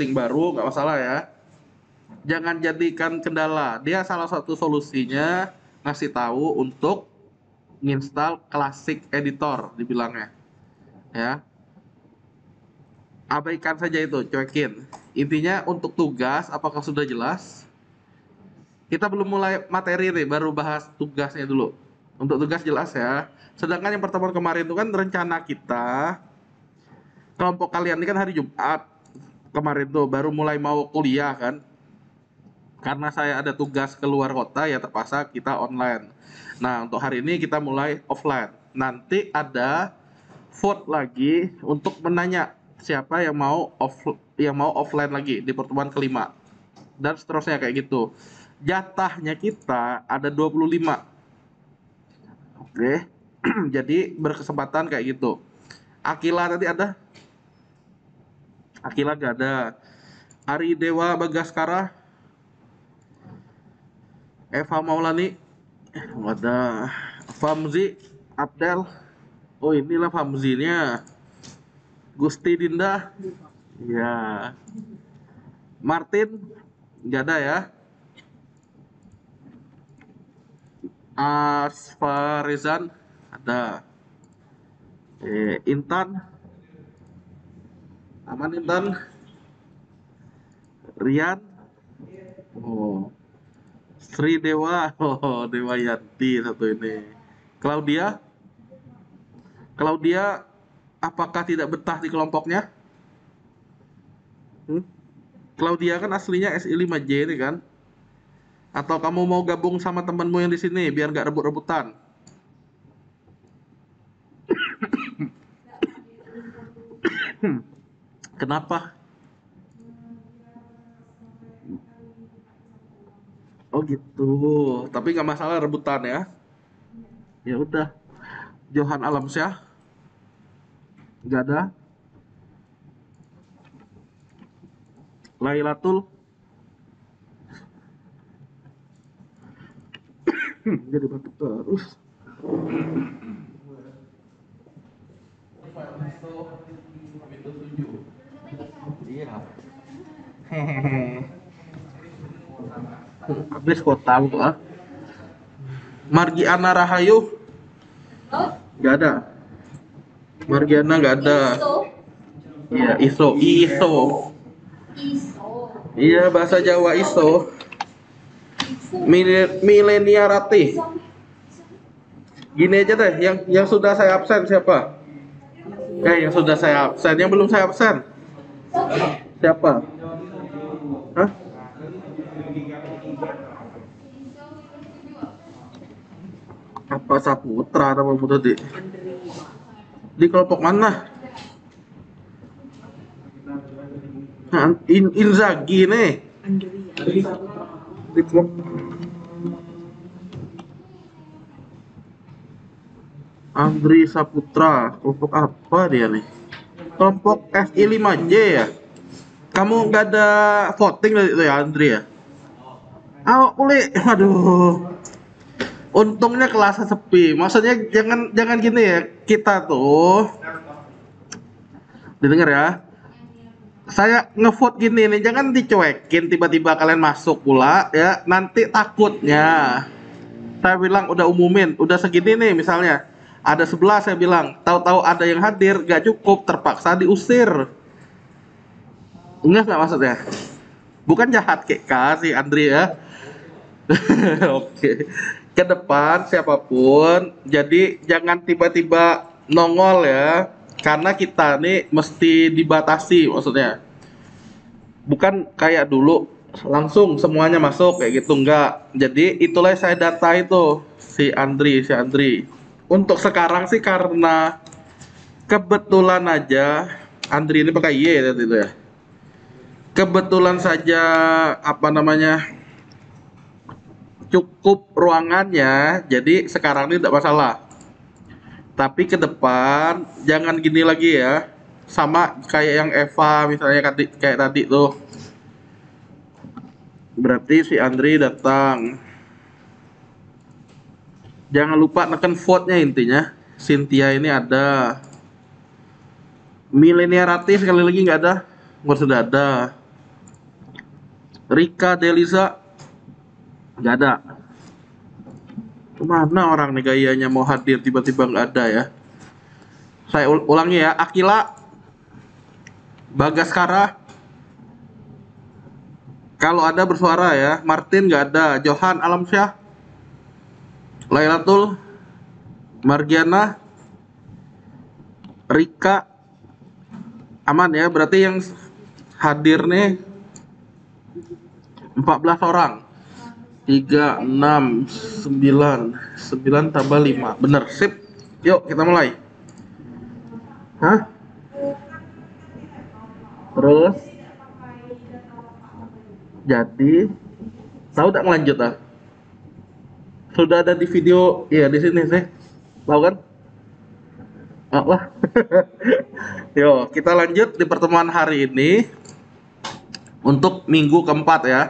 posting baru nggak masalah ya. Jangan jadikan kendala. Dia salah satu solusinya ngasih tahu untuk nginstal Classic Editor dibilangnya. Ya. Abaikan saja itu, cuekin. Intinya untuk tugas apakah sudah jelas? Kita belum mulai materi nih, baru bahas tugasnya dulu. Untuk tugas jelas ya. Sedangkan yang pertemuan kemarin itu kan rencana kita, kelompok kalian ini kan hari Jumat kemarin tuh baru mulai mau kuliah kan. Karena saya ada tugas keluar kota ya terpaksa kita online. Nah untuk hari ini kita mulai offline. Nanti ada vote lagi untuk menanya siapa yang mau offline lagi di pertemuan kelima. Dan seterusnya kayak gitu. Jatahnya kita ada 25. Oke. Jadi berkesempatan kayak gitu. Akila tadi ada? Akila gak ada. Ari Dewa Bagaskara, Eva Maulani, gak ada. Famzi Abdel. Oh inilah Famzinya. Gusti Dinda. Ya. Martin gak ada ya. Asfarizan ada. Intan aman. Intan. Rian. Oh. Sri Dewa. Oh Dewa Yanti satu ini. Claudia. Claudia apakah tidak betah di kelompoknya? Claudia kan aslinya SI5J ini kan. Atau kamu mau gabung sama temenmu yang di sini biar nggak rebut-rebutan? Kenapa? Oh gitu. Tapi nggak masalah rebutan ya. Ya udah. Johan Alamsyah nggak ada. Lailatul jadi batuk terus. Iya. Hehehe. Habis kota buka. Margiana Rahayu nggak ada. Margiana nggak ada. Iya ISO. Iya bahasa Jawa ISO. Mileniarati. Gini aja deh, yang sudah saya absen siapa? Yang sudah saya absen, yang belum saya absen. Siapa? Hah? Apa Saputra namamu tadi? Di kelompok mana? Inzaghi nih. Di kelompok Andri Saputra, kelompok apa dia nih? Kelompok FI5J ya? Kamu nggak ada voting dari itu ya Andri ya? Uli, aduh. Untungnya kelasnya sepi. Maksudnya jangan gini ya. Kita tuh didengar ya. Saya ngevote gini nih, jangan dicuekin tiba-tiba kalian masuk pula ya. Nanti takutnya saya bilang udah umumin, udah segini nih misalnya. Ada 11 saya bilang, tahu-tahu ada yang hadir gak cukup, terpaksa diusir. Enggak maksudnya? Bukan jahat kayak kasih Andri ya. Oke. Ke depan siapapun, jadi jangan tiba-tiba nongol ya. Karena kita nih mesti dibatasi maksudnya. Bukan kayak dulu langsung semuanya masuk kayak gitu enggak. Jadi itulah saya data itu si Andri. Untuk sekarang sih karena kebetulan aja Andri ini pakai Y tadi itu ya. Kebetulan saja apa namanya cukup ruangannya, jadi sekarang ini tidak masalah. Tapi ke depan jangan gini lagi ya. Sama kayak yang Eva misalnya kayak tadi tuh. Berarti si Andri datang. Jangan lupa neken vote-nya intinya. Cynthia ini ada. Mileniarati sekali lagi nggak ada. Sudah ada. Rika Deliza, nggak ada. Kemana orang nih gayanya mau hadir tiba-tiba nggak ada ya? Saya ulangi ya, Akila, Bagaskara, kalau ada bersuara ya. Martin nggak ada, Johan Alamsyah, Lailatul, Margiana, Rika, aman ya. Berarti yang hadir nih 14 orang. 3, 6, 9, 9 tambah 5. Bener, sip. Yuk kita mulai. Hah? Terus jadi tahu tak ngelanjut ah? Sudah ada di video ya di sini sih. Tahu kan? Oh, lah. Yo, kita lanjut di pertemuan hari ini untuk minggu keempat ya.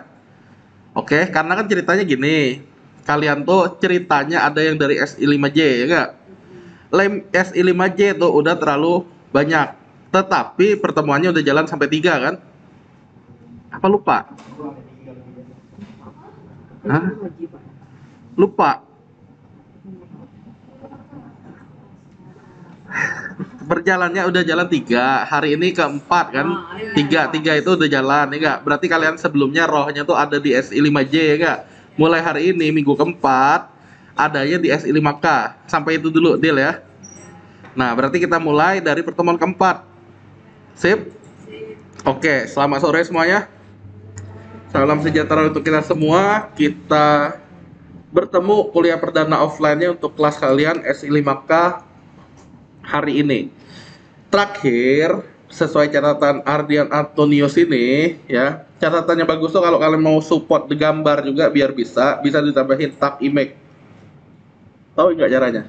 Oke, karena kan ceritanya gini. Kalian tuh ceritanya ada yang dari SI5J ya enggak? Lem SI5J tuh udah terlalu banyak. Tetapi pertemuannya udah jalan sampai 3 kan? Apa lupa? Hah? Lupa. Berjalannya udah jalan 3, hari ini keempat kan? 3 itu udah jalan ya enggak? Berarti kalian sebelumnya rohnya tuh ada di SI5J ya enggak? Mulai hari ini minggu keempat adanya di SI5K. Sampai itu dulu deal ya. Nah, berarti kita mulai dari pertemuan keempat. Sip? Oke, selamat sore semuanya. Salam sejahtera untuk kita semua. Kita bertemu kuliah perdana offline-nya untuk kelas kalian SI5K hari ini. Terakhir, sesuai catatan Ardian Antonius ini ya, catatannya bagus tuh kalau kalian mau support di gambar juga biar bisa ditambahin tab image. Tahu nggak caranya?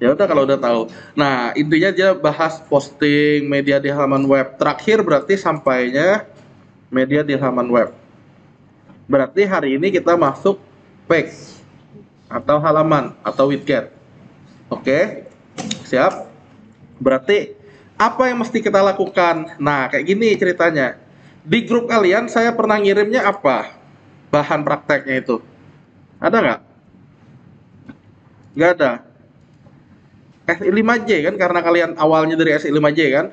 Ya udah kalau udah tahu. Nah, intinya dia bahas posting media di halaman web. Terakhir berarti sampainya media di halaman web. Berarti hari ini kita masuk page atau halaman atau widget. Oke? Siap? Berarti apa yang mesti kita lakukan? Nah, kayak gini ceritanya. Di grup kalian saya pernah ngirimnya apa? Bahan prakteknya itu. Ada nggak? Nggak ada. SI5J kan, karena kalian awalnya dari SI5J kan?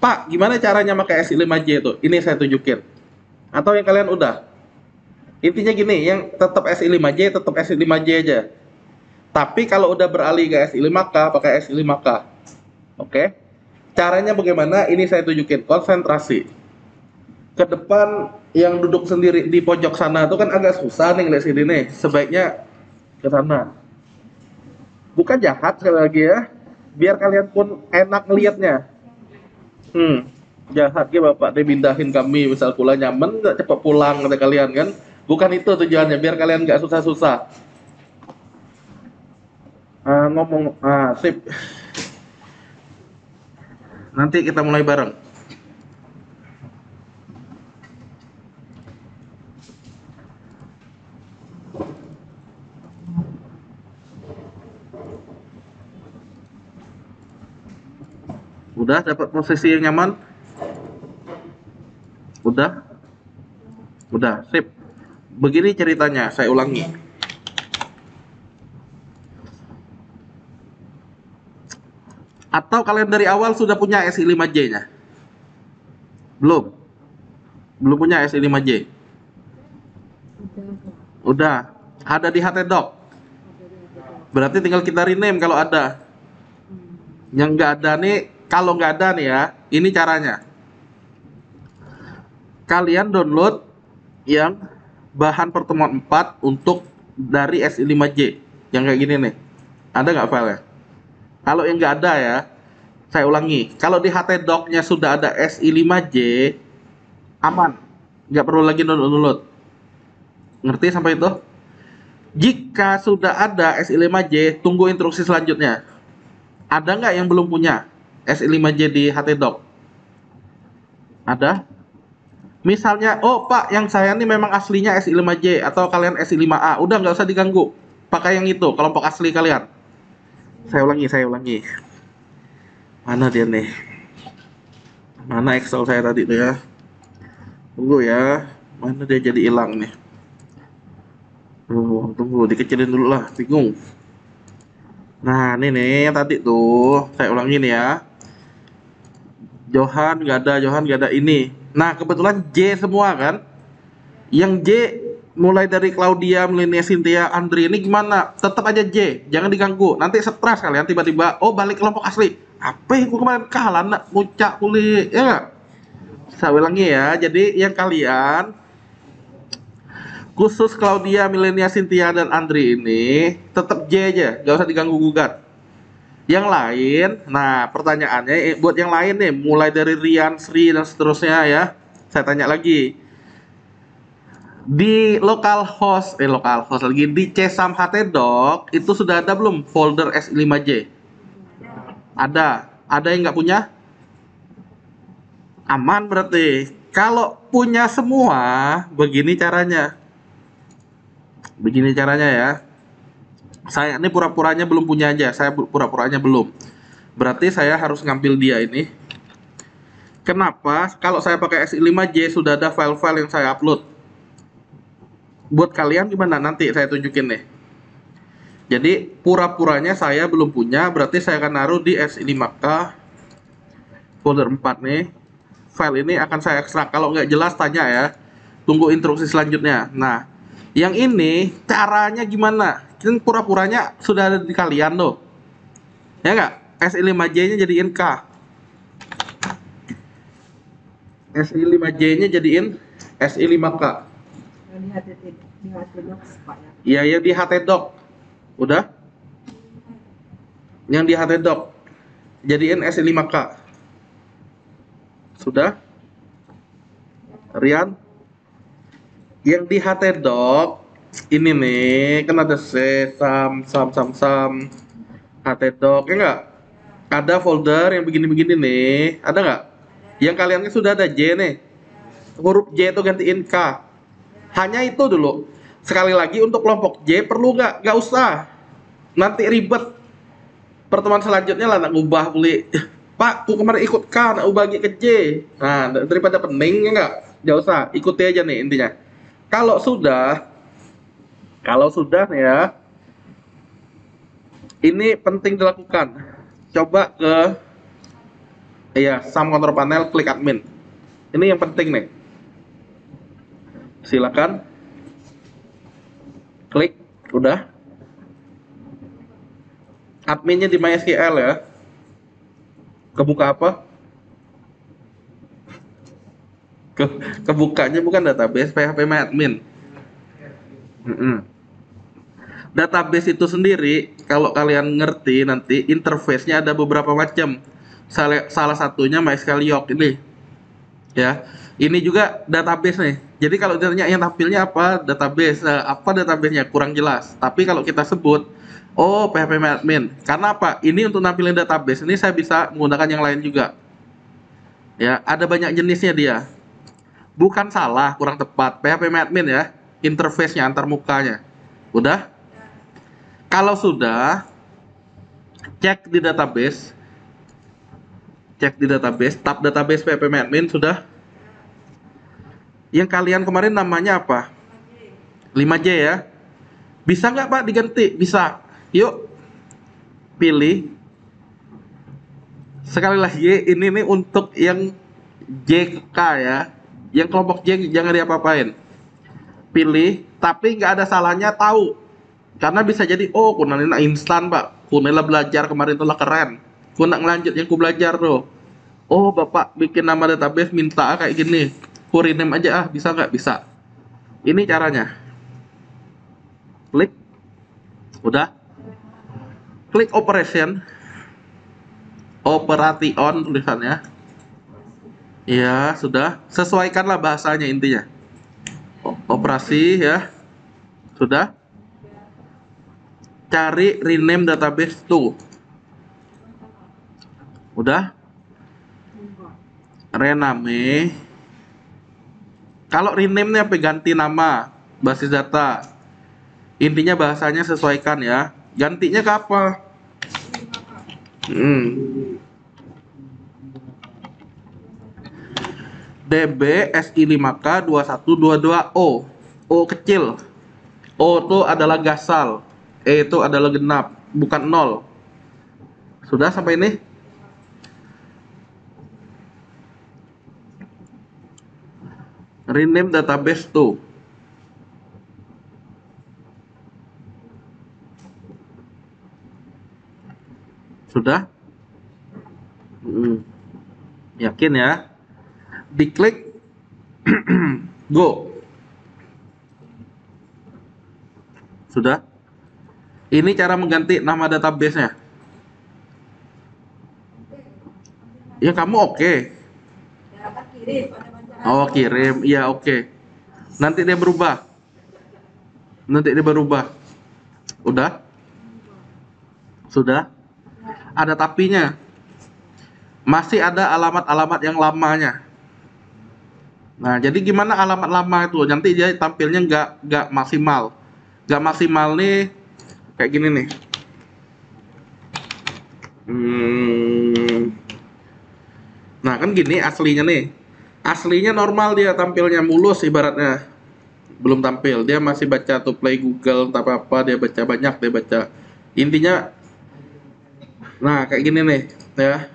Pak, gimana caranya pakai SI5J itu? Ini saya tunjukin. Atau yang kalian udah? Intinya gini, yang tetap SI5J tetap SI5J aja. Tapi kalau udah beralih ke SI5K, pakai SI5K. Oke? Caranya bagaimana? Ini saya tunjukin. Konsentrasi. Ke depan yang duduk sendiri di pojok sana itu kan agak susah nih ngeliat sini nih. Sebaiknya ke sana. Bukan jahat sekali lagi ya. Biar kalian pun enak ngelihatnya. Jahat ya bapak dia pindahin kami misal pula nyaman nggak cepat pulang kata kalian kan. Bukan itu tujuannya, biar kalian nggak susah-susah. Sip. Nanti kita mulai bareng. Udah dapat posisi yang nyaman? Udah? Udah, sip. Begini ceritanya, saya ulangi. Atau kalian dari awal sudah punya SI5J-nya? Belum? Belum punya SI5J? Udah. Ada di HTDoc. Berarti tinggal kita rename kalau ada. Yang nggak ada nih, kalau nggak ada nih ya, ini caranya. Kalian download yang bahan pertemuan 4 untuk dari SI5J. Yang kayak gini nih. Ada nggak filenya? Kalau yang nggak ada ya, saya ulangi. Kalau di HTDoc-nya sudah ada SI5J, aman. Nggak perlu lagi download. Ngerti sampai itu? Jika sudah ada SI5J, tunggu instruksi selanjutnya. Ada nggak yang belum punya SI5J di HTDoc? Ada? Misalnya, oh Pak, yang saya ini memang aslinya SI5J atau kalian SI5A, udah nggak usah diganggu. Pakai yang itu, kelompok asli kalian. Saya ulangi. Mana dia nih? Mana Excel saya tadi tuh ya? Tunggu ya. Mana dia jadi hilang nih? Tunggu, dikecilin dulu lah, bingung. Nah, ini nih yang tadi tuh, saya ulangin ya. Johan nggak ada ini. Nah, kebetulan J semua kan? Yang J mulai dari Claudia, Melania, Cynthia, Andri ini gimana? Tetap aja J, jangan diganggu. Nanti stres kalian tiba-tiba, oh balik kelompok asli. Apa yang gua kemarin kalah nak muncak kulit, ya nggak? Saya ulangi ya. Jadi yang kalian khusus Claudia, Milenia, Cynthia, dan Andri ini tetap J aja, gak usah diganggu gugat. Yang lain, nah pertanyaannya buat yang lain nih, mulai dari Rian, Sri, dan seterusnya ya. Saya tanya lagi, di lokal host lagi di Csam Htdoc itu sudah ada belum folder S5J? Ada yang nggak punya? Aman berarti. Kalau punya semua, begini caranya. Begini caranya ya. Saya ini pura-puranya belum punya aja, saya pura-puranya belum. Berarti saya harus ngambil dia ini. Kenapa? Kalau saya pakai S5J sudah ada file-file yang saya upload. Buat kalian gimana? Nanti saya tunjukin nih. Jadi pura-puranya saya belum punya, berarti saya akan naruh di S5K folder 4 nih. File ini akan saya ekstrak. Kalau nggak jelas tanya ya. Tunggu instruksi selanjutnya. Nah, yang ini caranya gimana? Kan pura-puranya sudah ada di kalian tuh. Ya nggak? SI5J-nya jadiin K. SI5J-nya jadiin SI5K. Iya, ya di htdoc. Udah? Yang di htdoc jadiin SI5K. Sudah? Rian? Yang di htdoc ini nih kan ada sam htdoc ya nggak? Ada folder yang begini-begini nih, ada nggak? Yang kalian kan sudah ada J nih, huruf J itu gantiin K. Hanya itu dulu. Sekali lagi untuk kelompok J perlu nggak? Nggak usah. Nanti ribet. Pertemuan selanjutnya lah nak ubah beli. Pak, aku kemarin ikut K, nak ubah lagi ke J. Nah, daripada pening ya nggak? Nggak usah, ikuti aja nih intinya. Kalau sudah nih ya, ini penting dilakukan. Coba ke sum control panel, klik admin. Ini yang penting nih. Silakan klik, udah. Adminnya di MySQL ya. Kebuka apa? Kebukanya bukan database, PHP admin. Database itu sendiri, kalau kalian ngerti nanti interface-nya ada beberapa macam. Salah satunya MySQL Yoke ini. Ya. Ini juga database nih. Jadi kalau ditanya yang tampilnya apa database, apa database-nya kurang jelas. Tapi kalau kita sebut, oh PHP admin. Karena apa? Ini untuk nampilin database ini saya bisa menggunakan yang lain juga. Ya, ada banyak jenisnya dia. Bukan salah, kurang tepat. PHP admin ya, interface-nya antar mukanya. Udah? Kalau sudah, cek di database, tab database PHP admin sudah. Yang kalian kemarin namanya apa? 5J ya. Bisa nggak Pak diganti? Bisa. Yuk, pilih. Sekali lagi, ini nih untuk yang JK ya. Yang kelompok J jangan diapa-apain. Pilih, tapi nggak ada salahnya tahu. Karena bisa jadi, oh kunanina instan Pak. Kunela belajar kemarin telah keren. Kunak ngelanjut yang ku belajar tuh. Oh Bapak bikin nama database minta kayak gini. Ku rename aja bisa nggak? Bisa. Ini caranya. Klik. Udah. Klik operation. Operation tulisannya. Ya, sudah. Sesuaikanlah bahasanya intinya. Operasi ya. Sudah. Cari rename database tuh. Udah. Rename. Kalau rename nya apa? Ganti nama basis data. Intinya bahasanya sesuaikan ya. Gantinya ke apa? DB SI5K 2122O. O kecil. O itu adalah gasal. E itu adalah genap, bukan nol. Sudah sampai ini? Rename database to. Sudah? Yakin ya? Diklik go. Sudah? Ini cara mengganti nama database-nya. Ya kamu oke. Oh kirim, iya oke. Nanti dia berubah. Udah? Sudah? Ada tapinya. Masih ada alamat-alamat yang lamanya. Nah, jadi gimana alamat lama itu? Nanti dia tampilnya nggak maksimal. Nggak maksimal nih kayak gini nih. Nah, kan gini aslinya nih. Aslinya normal dia tampilnya mulus ibaratnya. Belum tampil, dia masih baca to play Google entah apa dia baca banyak, dia baca. Intinya nah, kayak gini nih, ya.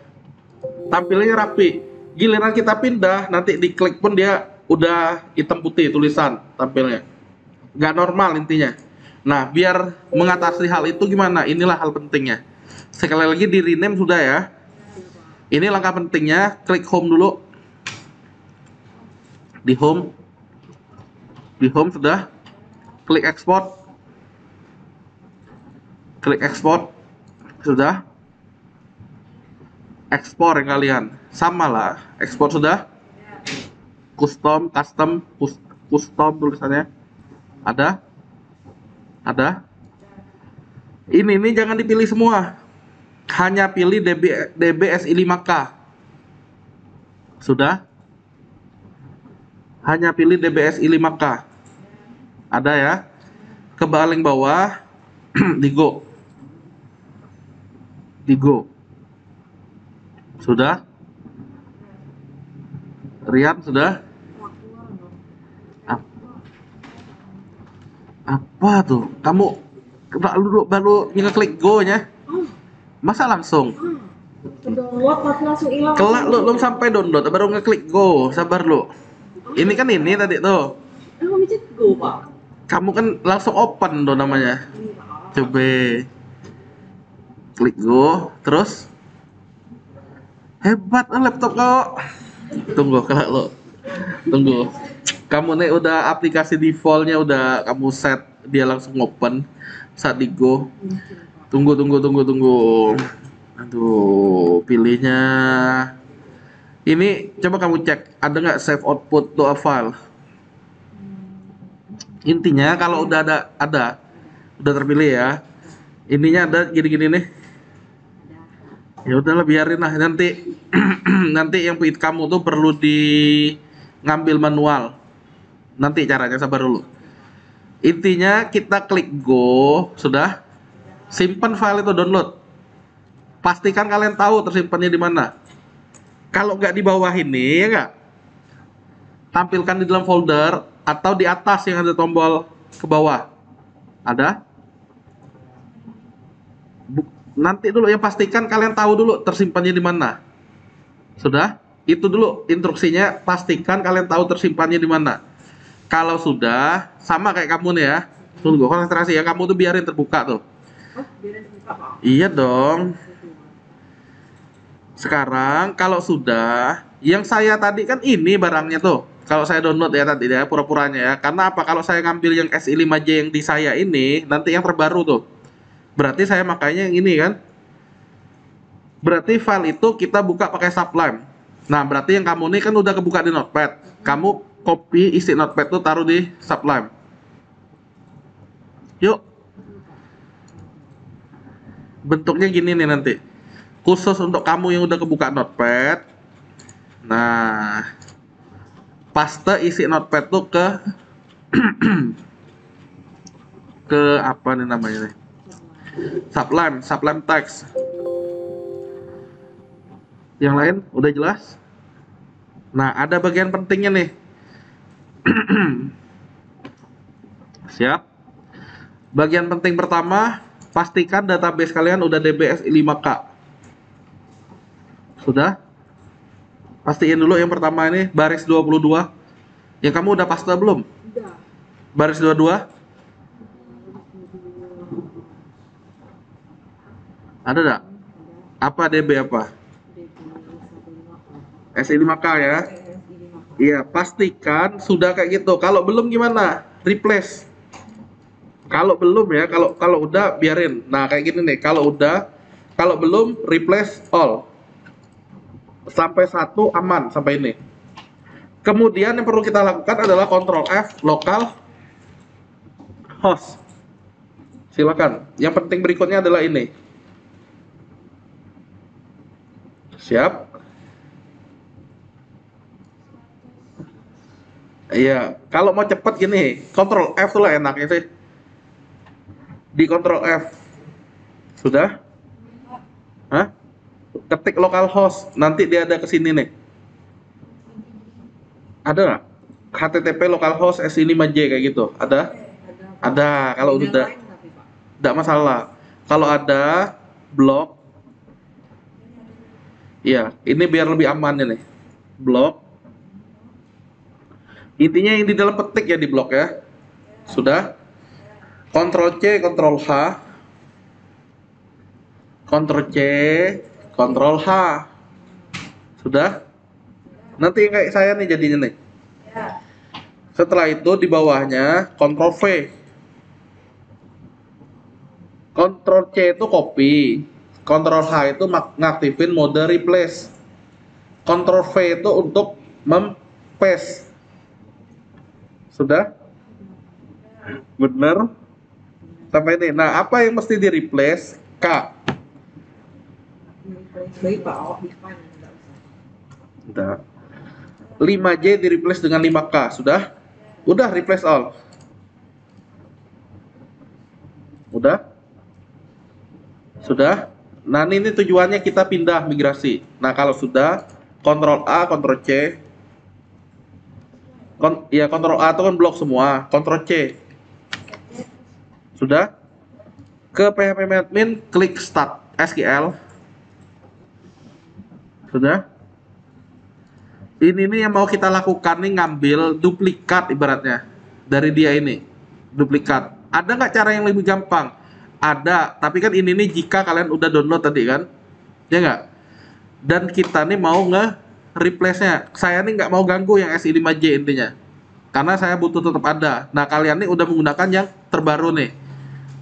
Tampilnya rapi. Giliran kita pindah, nanti diklik pun dia udah hitam putih tulisan tampilnya. Nggak normal intinya. Nah, biar mengatasi hal itu gimana? Inilah hal pentingnya. Sekali lagi di rename sudah ya. Ini langkah pentingnya, klik home dulu. Di home sudah. Klik export. Sudah. Ekspor yang kalian sama lah, ekspor sudah. Custom tulisannya ada. Ini jangan dipilih semua, hanya pilih DB SI5K. Sudah, hanya pilih DB SI5K. Ada ya, ke paling bawah. di go. Sudah? Rian sudah? Apa tuh? Kamu baru ngeklik go nya? Masa langsung? Download tapi langsung hilang. Kelak lu sampai download baru ngeklik go. Sabar lu. Ini kan ini tadi tuh. Kamu micet go, Pak. Kamu kan langsung open tuh namanya. Coba klik go, terus hebat laptop kau. Tunggu kelak lo. Tunggu. Kamu nih udah aplikasi defaultnya udah kamu set, dia langsung open saat di go. Tunggu. Aduh, pilihnya. Ini coba kamu cek ada nggak save output to a file. Intinya kalau udah ada udah terpilih ya. Ininya ada gini-gini nih. Ya udahlah biarin lah nanti. Nanti yang kamu tuh perlu ngambil manual. Nanti caranya, sabar dulu. Intinya kita klik go, sudah. Simpan file itu, download. Pastikan kalian tahu tersimpannya di mana. Kalau nggak di bawah ini ya nggak, tampilkan di dalam folder atau di atas yang ada tombol ke bawah. Ada? Nanti dulu ya, pastikan kalian tahu dulu tersimpannya di mana. Sudah? Itu dulu instruksinya, pastikan kalian tahu tersimpannya di mana. Kalau sudah, sama kayak kamu nih ya. Tunggu, konsentrasi ya, kamu tuh biarin terbuka tuh. Oh, biarin terbuka, Pak. Iya dong. Sekarang kalau sudah, yang saya tadi kan ini barangnya tuh. Kalau saya download ya tadi ya, pura-puranya ya. Karena apa? Kalau saya ngambil yang SI5J yang di saya ini, nanti yang terbaru tuh. Berarti saya makanya yang ini kan. Berarti file itu kita buka pakai Sublime. Nah, berarti yang kamu ini kan udah kebuka di Notepad. Kamu copy isi Notepad tuh taruh di Sublime. Yuk. Bentuknya gini nih nanti. Khusus untuk kamu yang udah kebuka Notepad. Nah, paste isi Notepad tuh ke apa nih namanya nih? Sublime text. Yang lain udah jelas? Nah, ada bagian pentingnya nih. Siap. Bagian penting pertama, pastikan database kalian udah DBS 5K. Sudah? Pastiin dulu yang pertama ini baris 22. Yang kamu udah paste belum? Udah. Baris 22? Ada enggak? Apa DB apa? SI 5K ya? Iya, pastikan sudah kayak gitu. Kalau belum gimana? Replace. Kalau belum ya, kalau udah biarin. Nah, kayak gini nih. Kalau belum replace all. Sampai 1 aman sampai ini. Kemudian yang perlu kita lakukan adalah Ctrl F local host. Silakan. Yang penting berikutnya adalah ini. Siap? Iya, kalau mau cepet gini, Ctrl F tuh lah enaknya sih. Di Ctrl F. Sudah? Hah? Ketik localhost, nanti dia ada ke sini nih. Ada nggak? HTTP localhost S5J kayak gitu. Ada? Ada. Kalau udah enggak masalah. Kalau ada blok. Iya, ini biar lebih aman nih. Blok. Intinya yang di dalam petik ya di blok ya. Sudah? Ctrl C, Ctrl H. Ctrl C, Ctrl H. Sudah? Nanti kayak saya nih jadinya nih. Setelah itu di bawahnya Ctrl V. Ctrl C itu copy. Ctrl H itu ngaktifin mode replace. Ctrl V itu untuk paste. Sudah? Bener? Sampai ini. Nah, apa yang mesti di replace? K. Baik Pak, awak define enggak usah. Udah. 5J di replace dengan 5K. Sudah? Udah replace all. Udah? Sudah? Nah, ini tujuannya kita pindah migrasi. Nah, kalau sudah, Ctrl A, Ctrl C. Ya, Ctrl A itu kan blok semua. Ctrl C. Sudah? Ke PHP admin, klik start SQL. Sudah? Ini nih yang mau kita lakukan nih, ngambil duplikat ibaratnya dari dia ini. Duplikat. Ada nggak cara yang lebih gampang? Ada, tapi kan ini nih jika kalian udah download tadi kan, ya nggak? Dan kita nih mau nge-replace-nya. Saya nih nggak mau ganggu yang SI5J intinya, karena saya butuh tetap ada. Nah, kalian nih udah menggunakan yang terbaru nih.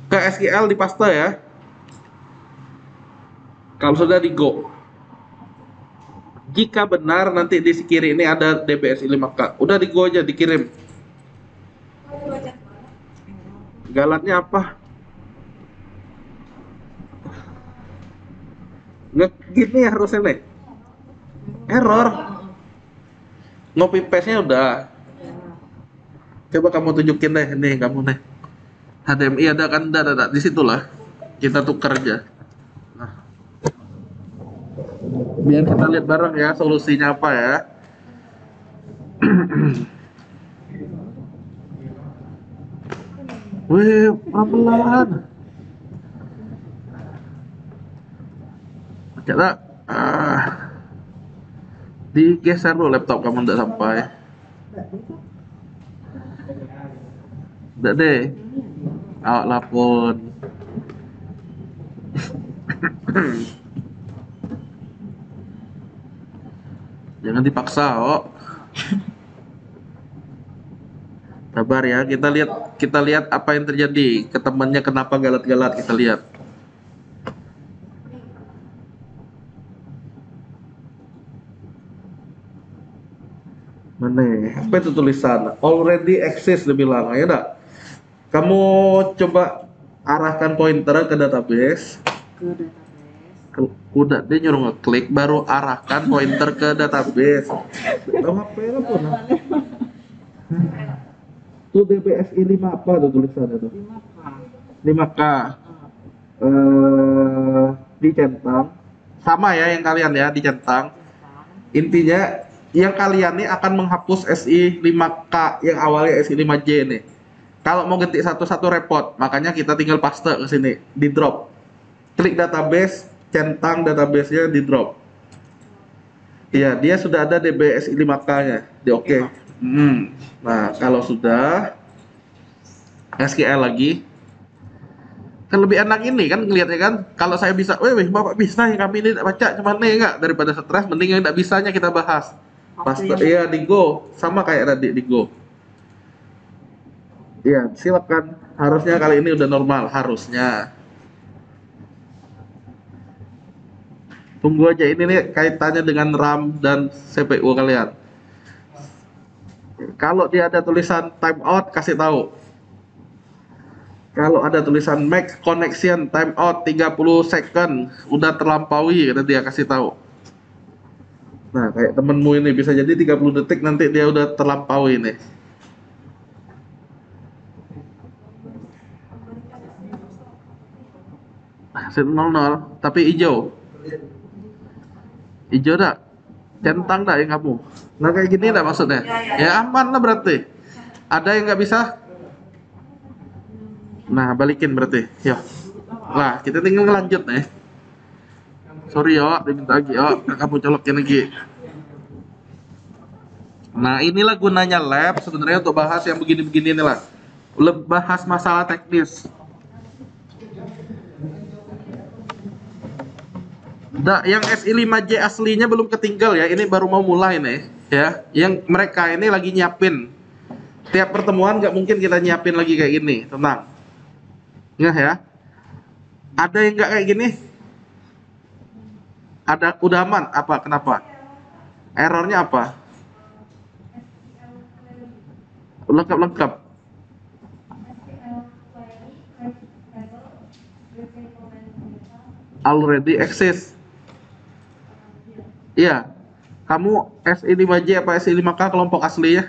Ke SQL di paste ya. Kalau sudah di go. Jika benar nanti di kiri ini ada DBS 5K. Udah di go aja, dikirim. Galatnya apa? Nggak gini ya harusnya nih. Error. Ngopi paste-nya udah. Coba kamu tunjukin deh, nih kamu nih. HDMI ada kan? Ada. Di situlah. Kita tukar aja. Nah. Biar kita lihat bareng ya solusinya apa ya. Wih, pelan-pelan. Coba digeser dulu laptop kamu nggak sampai. Nggak deh. Awak lapor. Jangan dipaksa, oh. Sabar ya, kita lihat apa yang terjadi ke temannya, kenapa galat-galat, kita lihat. Mana? Apa itu tulisan? Already exist dia bilang, ya enggak? Kamu coba arahkan pointer ke database. Udah dia nyuruh ngeklik, baru arahkan pointer ke database. Nama apa ya pun? Tuh DBSI 5 apa tuh tulisannya tuh? 5K. Dicentang. Sama ya yang kalian ya, dicentang. Intinya yang kalian nih akan menghapus SI 5K yang awalnya SI 5J nih. Kalau mau ganti satu-satu repot, makanya kita tinggal paste ke sini, di drop. Klik database, centang database-nya di drop. Iya, dia sudah ada DBSI 5K-nya. Di oke. Nah, kalau sudah SQL lagi, kan lebih enak ini kan ngelihatnya kan. Kalau saya bisa, weh Bapak bisa yang kami ini tidak baca cuman nih enggak, daripada stres mending yang tidak bisanya kita bahas. Paste, iya di Go, sama kayak tadi di Go. Iya, silakan. Harusnya kali ini udah normal, harusnya. Tunggu aja, ini nih kaitannya dengan RAM dan CPU kalian. Kalau dia ada tulisan timeout, kasih tahu. Kalau ada tulisan max connection timeout 30 second, udah terlampaui, kata dia, kasih tahu. Nah, kayak temenmu ini bisa jadi 30 detik nanti dia udah terlampaui nih. Set 00, tapi hijau. Hijau dah. Centang dah yang kamu. Nah kayak gini dah maksudnya. Ya aman lah berarti. Ada yang nggak bisa? Nah balikin berarti. Ya. Lah kita tinggal lanjut nih. Sorry yo, diminta lagi yo. Kamu colokin lagi. Nah inilah gunanya lab sebenarnya untuk bahas yang begini-begini nih lah. Bahas masalah teknis. Yang SI5J aslinya belum ketinggal ya. Ini baru mau mulai nih ya. Yang mereka ini lagi nyiapin. Tiap pertemuan nggak mungkin kita nyiapin lagi kayak gini. Tenang. Ingat ya. Ada yang nggak kayak gini? Ada udah aman? Apa? Kenapa? Errornya apa? Lengkap-lengkap. Already exist. Iya. Kamu SI5J apa SI5K kelompok aslinya?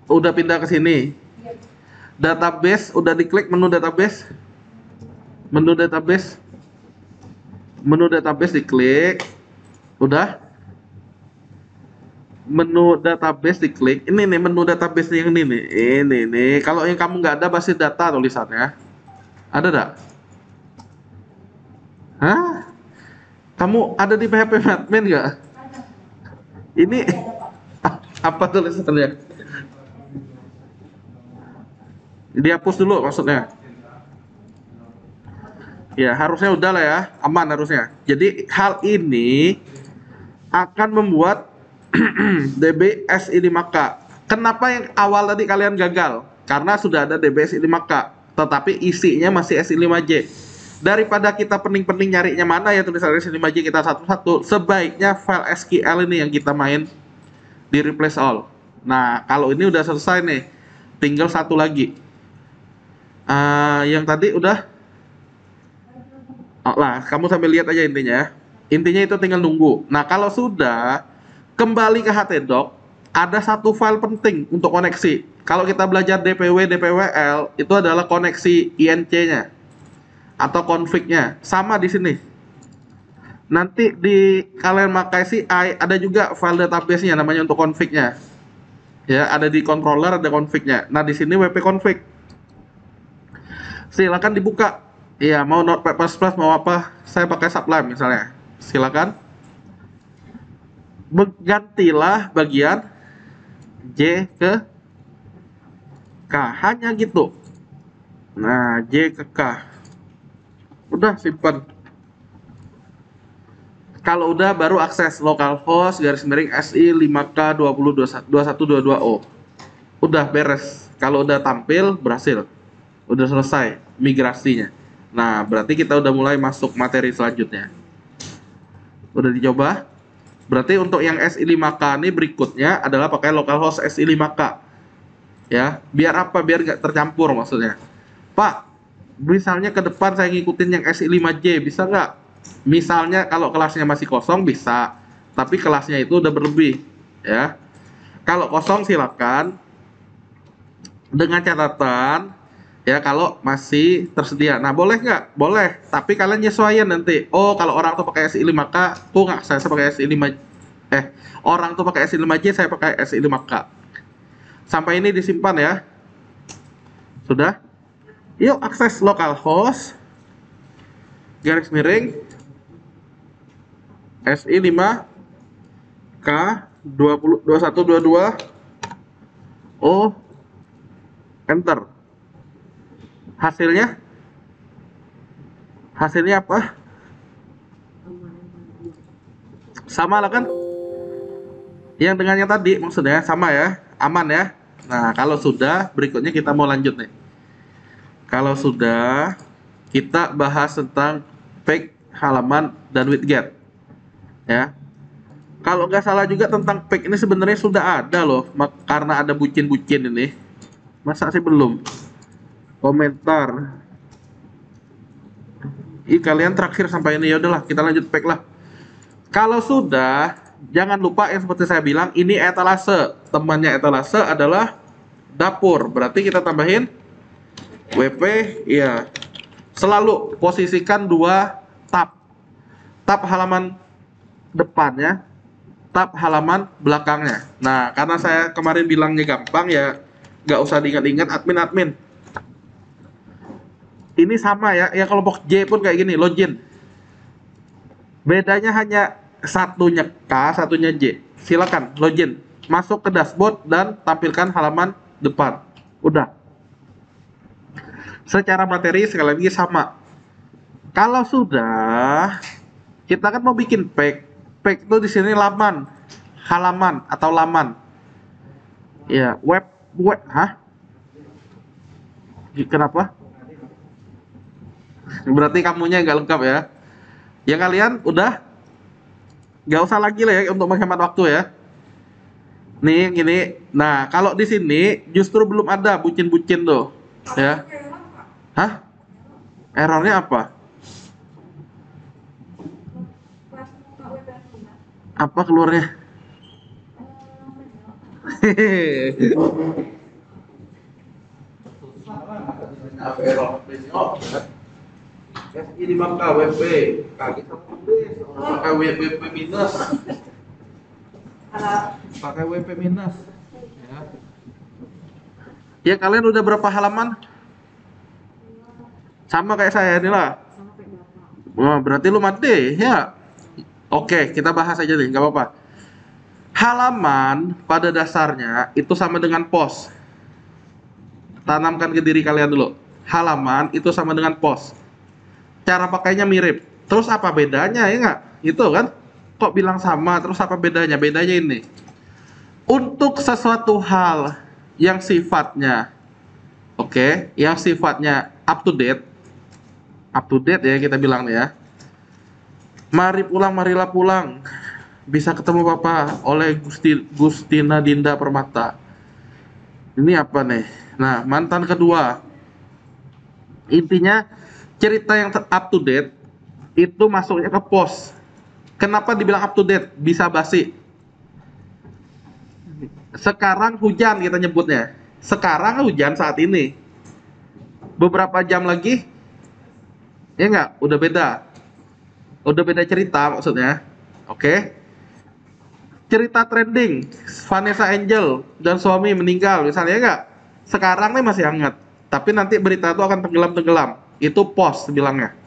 Udah pindah ke sini. Database udah diklik menu database. Menu database. Menu database diklik. Udah. Menu database diklik. Ini nih menu database yang ini nih. Ini nih. Kalau yang kamu nggak ada basis data tulisannya. Ada nggak? Hah? Kamu ada di PHP admin nggak? Ini apa tulisannya? Dihapus dulu maksudnya. Ya harusnya udah lah ya, aman harusnya. Jadi hal ini akan membuat DBSI 5K. Kenapa yang awal tadi kalian gagal? Karena sudah ada DBSI 5K, tetapi isinya masih SI5J. Daripada kita pening-pening nyarinya mana ya tulisan SI5J kita satu-satu, sebaiknya file SQL ini yang kita main di replace all. Nah, kalau ini udah selesai nih, tinggal satu lagi. Yang tadi udah. Oh, lah, kamu sambil lihat aja intinya ya. Intinya itu tinggal nunggu. Nah, kalau sudah kembali ke htdoc, ada satu file penting untuk koneksi. Kalau kita belajar DPW, DPWL, itu adalah koneksi INC-nya atau config-nya. Sama di sini. Nanti di kalian pakai CI ada juga file database-nya namanya untuk config-nya. Ya, ada di controller ada config-nya. Nah, di sini wp config. Silakan dibuka. Iya, mau Notepad++ mau apa? Saya pakai Sublime misalnya. Silakan. Gantilah bagian J ke K, hanya gitu. Nah, J ke K. Udah simpan. Kalau udah baru akses localhost /SI 5K 202122O. Udah beres. Kalau udah tampil berhasil. Udah selesai migrasinya. Nah, berarti kita udah mulai masuk materi selanjutnya. Udah dicoba? Berarti untuk yang SI5K ini berikutnya adalah pakai localhost SI5K. Ya, biar apa? Biar nggak tercampur maksudnya. Pak, misalnya ke depan saya ngikutin yang SI5J, bisa nggak? Misalnya kalau kelasnya masih kosong bisa, tapi kelasnya itu udah berlebih, ya. Kalau kosong silakan dengan catatan, Ya, kalau masih tersedia. Nah, boleh nggak? Boleh. Tapi kalian nyesuaiin nanti. Oh, kalau orang tuh pakai SI 5K, tuh nggak, saya pakai SI 5. Orang tuh pakai SI 5J, saya pakai SI 5K. Sampai ini disimpan ya. Sudah? Yuk akses localhost garis miring SI 5K 2122 O enter. Hasilnya apa? Sama lah kan? Yang dengannya tadi maksudnya sama ya, aman ya. Nah, kalau sudah, berikutnya kita mau lanjut nih. Kalau sudah, kita bahas tentang page halaman dan widget ya. Kalau nggak salah juga tentang page ini sebenarnya sudah ada loh, karena ada bucin-bucin ini. Masa sih belum? Komentar. Ih, kalian terakhir sampai ini, ya udahlah, kita lanjut page lah. Kalau sudah, jangan lupa yang seperti saya bilang, ini etalase. Temannya etalase adalah dapur. Berarti kita tambahin WP, ya. Selalu posisikan 2 tab. Tab halaman depannya, tab halaman belakangnya. Nah, karena saya kemarin bilangnya gampang ya, nggak usah diingat-ingat admin. Ini sama ya, ya kalau box J pun kayak gini, login. Bedanya hanya satunya K, satunya J. Silakan login, masuk ke dashboard dan tampilkan halaman depan. Udah. Secara materi sekali lagi sama. Kalau sudah, kita kan mau bikin page. Page itu di sini laman, halaman atau laman. Ya, web, hah? Kenapa? Berarti kamunya nggak lengkap ya. Ya kalian udah nggak usah lagi lah ya untuk menghemat waktu ya. Nih gini. Nah, kalau di sini justru belum ada bucin-bucin tuh, ya. Hah? Errornya apa? Apa keluarnya? SI 5K WP, kaki tulis, pakai WP minus, pakai WP minus. Ya. Ya, kalian udah berapa halaman? Sama kayak saya nih lah. Oh, berarti lu mati ya. Oke, kita bahas aja nih, nggak apa-apa. Halaman pada dasarnya itu sama dengan pos. Tanamkan ke diri kalian dulu. Halaman itu sama dengan pos. Cara pakainya mirip. Terus apa bedanya ya nggak? Itu kan? Kok bilang sama? Terus apa bedanya? Bedanya ini. Untuk sesuatu hal yang sifatnya, yang sifatnya up to date ya kita bilang ya. Mari pulang, marilah pulang. Bisa ketemu Papa oleh Gustina Dinda Permata. Ini apa nih? Nah, mantan kedua. Intinya cerita yang up to date itu masuknya ke pos. Kenapa dibilang up to date? Bisa basi. Sekarang hujan kita nyebutnya. Sekarang hujan saat ini. Beberapa jam lagi, ya nggak? Udah beda. Udah beda cerita maksudnya. Oke. Cerita trending, Vanessa Angel dan suami meninggal misalnya, ya nggak? Sekarang nih masih hangat. Tapi nanti berita itu akan tenggelam. Itu post bilangnya.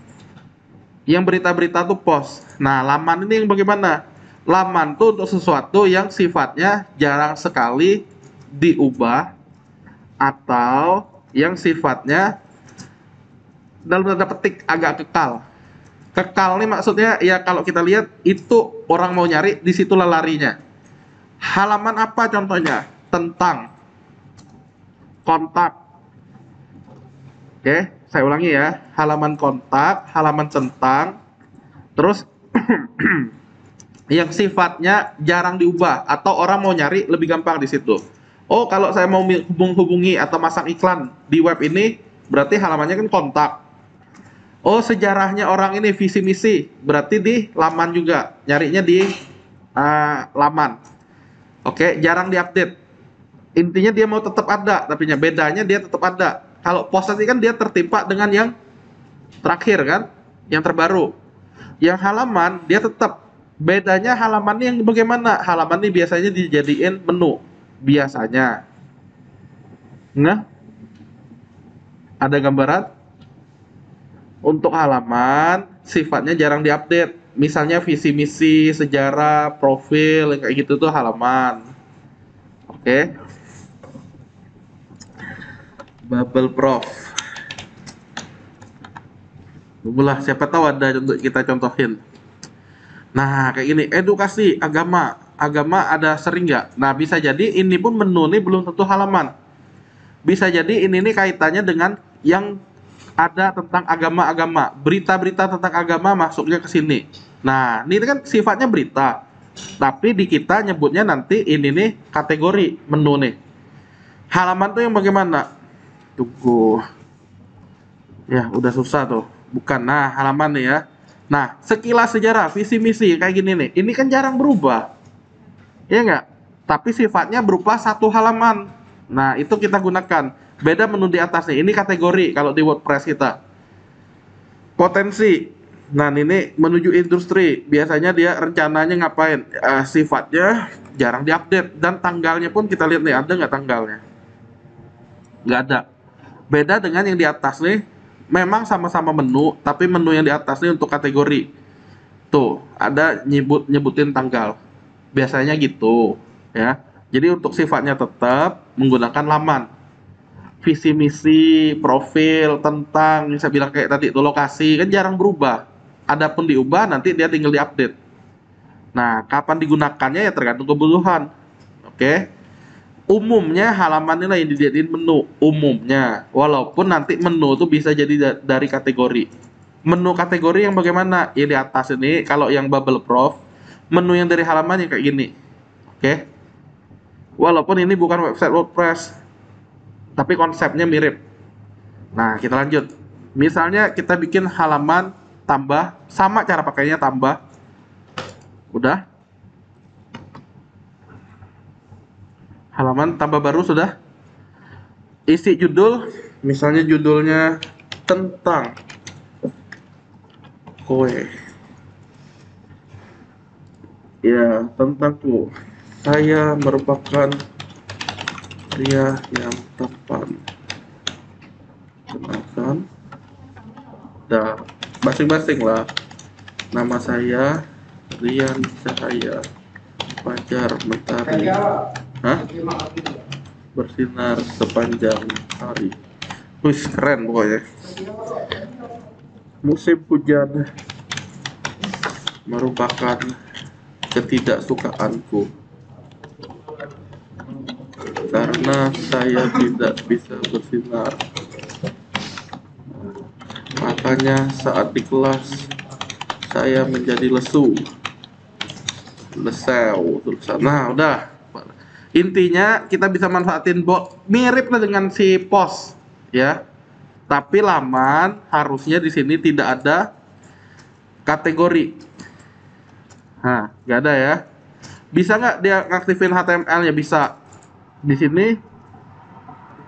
Yang berita-berita itu post. Nah, laman ini yang bagaimana? Laman tuh untuk sesuatu yang sifatnya jarang sekali diubah atau yang sifatnya dalam tanda petik agak kekal. Kekal nih maksudnya ya kalau kita lihat itu orang mau nyari di situlah larinya. Halaman apa contohnya? Tentang, kontak. Oke, saya ulangi ya. Halaman kontak, halaman tentang, terus yang sifatnya jarang diubah atau orang mau nyari lebih gampang di situ. Oh, kalau saya mau hubungi atau masang iklan di web ini, berarti halamannya kan kontak. Oh, sejarahnya orang ini visi misi, berarti di laman juga, nyarinya di laman. Oke, jarang diupdate. Intinya dia mau tetap ada, tapi bedanya dia tetap ada. Kalau post tadi kan dia tertimpa dengan yang terakhir kan, yang terbaru. Yang halaman dia tetap, bedanya halaman ini yang bagaimana? Halaman ini biasanya dijadiin menu biasanya. Nah, ada gambaran untuk halaman sifatnya jarang diupdate. Misalnya visi misi, sejarah, profil kayak gitu tuh halaman. Oke. Bubble Prof. Belah, siapa tahu ada untuk kita contohin. Nah, kayak gini, edukasi, agama. Agama ada sering nggak? Nah, bisa jadi ini pun menu nih belum tentu halaman. Bisa jadi ini nih kaitannya dengan yang ada tentang agama-agama. Berita-berita tentang agama masuknya ke sini. Nah, ini kan sifatnya berita. Tapi di kita nyebutnya nanti ini nih kategori menu nih. Halaman tuh yang bagaimana? Tunggu. Ya, udah susah tuh. Bukan. Nah, halaman nih ya. Nah, sekilas sejarah, visi misi kayak gini nih. Ini kan jarang berubah. Ya nggak? Tapi sifatnya berupa satu halaman. Nah, itu kita gunakan. Beda menu di atasnya. Ini kategori kalau di WordPress kita. Potensi. Nah, ini menuju industri. Biasanya dia rencananya ngapain? Sifatnya jarang diupdate. Dan tanggalnya pun kita lihat nih, ada nggak tanggalnya? Nggak ada. Beda dengan yang di atas nih. Memang sama-sama menu, tapi menu yang di atas nih untuk kategori. Tuh, ada nyebutin tanggal. Biasanya gitu, ya. Jadi untuk sifatnya tetap menggunakan laman. Visi misi, profil, tentang, yang saya bilang kayak tadi itu lokasi kan jarang berubah. Adapun diubah nanti dia tinggal diupdate. Nah, kapan digunakannya ya tergantung kebutuhan. Oke. Umumnya halaman ini yang dijadiin menu umumnya, walaupun nanti menu itu bisa jadi dari kategori. Menu kategori yang bagaimana? Ya di atas ini kalau yang Bubble Prof, menu yang dari halaman yang kayak gini. Oke. Walaupun ini bukan website WordPress, tapi konsepnya mirip. Nah, kita lanjut. Misalnya kita bikin halaman tambah, sama cara pakainya tambah. Udah. Halaman tambah baru sudah. Isi judul, misalnya judulnya tentang kue. Ya, tentangku. Saya merupakan pria yang tampan. Kenalkan. Dah, masing-masing lah. Nama saya Rian Cahaya. Fajar Mentari. Hah? Bersinar sepanjang hari. Wih, keren pokoknya. Musim hujan merupakan ketidaksukaanku karena saya tidak bisa bersinar. Makanya saat di kelas saya menjadi lesu. Leseu. Nah, udah. Intinya kita bisa manfaatin bot mirip lah dengan si post ya. Tapi laman harusnya di sini tidak ada kategori. Nah, nggak ada ya. Bisa nggak dia ngaktifin HTML-nya? Bisa. Di sini.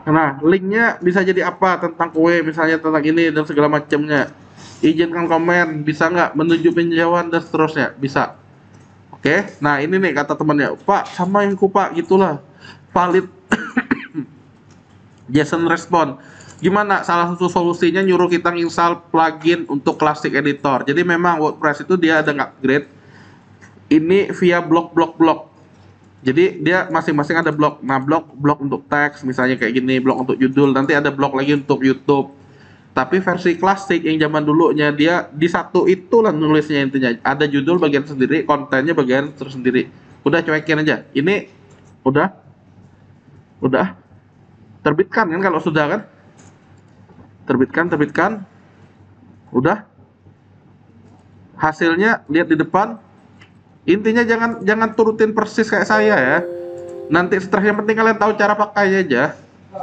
Nah, linknya bisa jadi apa tentang kue, misalnya tentang ini dan segala macamnya. Izinkan komen, bisa nggak menuju penjauhan dan seterusnya, bisa. Oke, nah ini nih kata temannya, Pak sama yang ku Pak gitulah, valid. JSON respon. Gimana? Salah satu solusinya nyuruh kita install plugin untuk Classic Editor. Jadi memang WordPress itu dia ada upgrade. Ini via blok. Jadi dia masing-masing ada blok. Nah, blok untuk teks misalnya kayak gini, blok untuk judul. Nanti ada blok lagi untuk YouTube. Tapi versi klasik yang zaman dulunya dia di satu itulah nulisnya intinya. Ada judul bagian sendiri, kontennya bagian tersendiri. Udah cuekin aja. Ini udah terbitkan kan kalau sudah kan? Terbitkan. Udah. Hasilnya lihat di depan. Intinya jangan turutin persis kayak saya ya. Nanti setelah yang penting kalian tahu cara pakainya aja.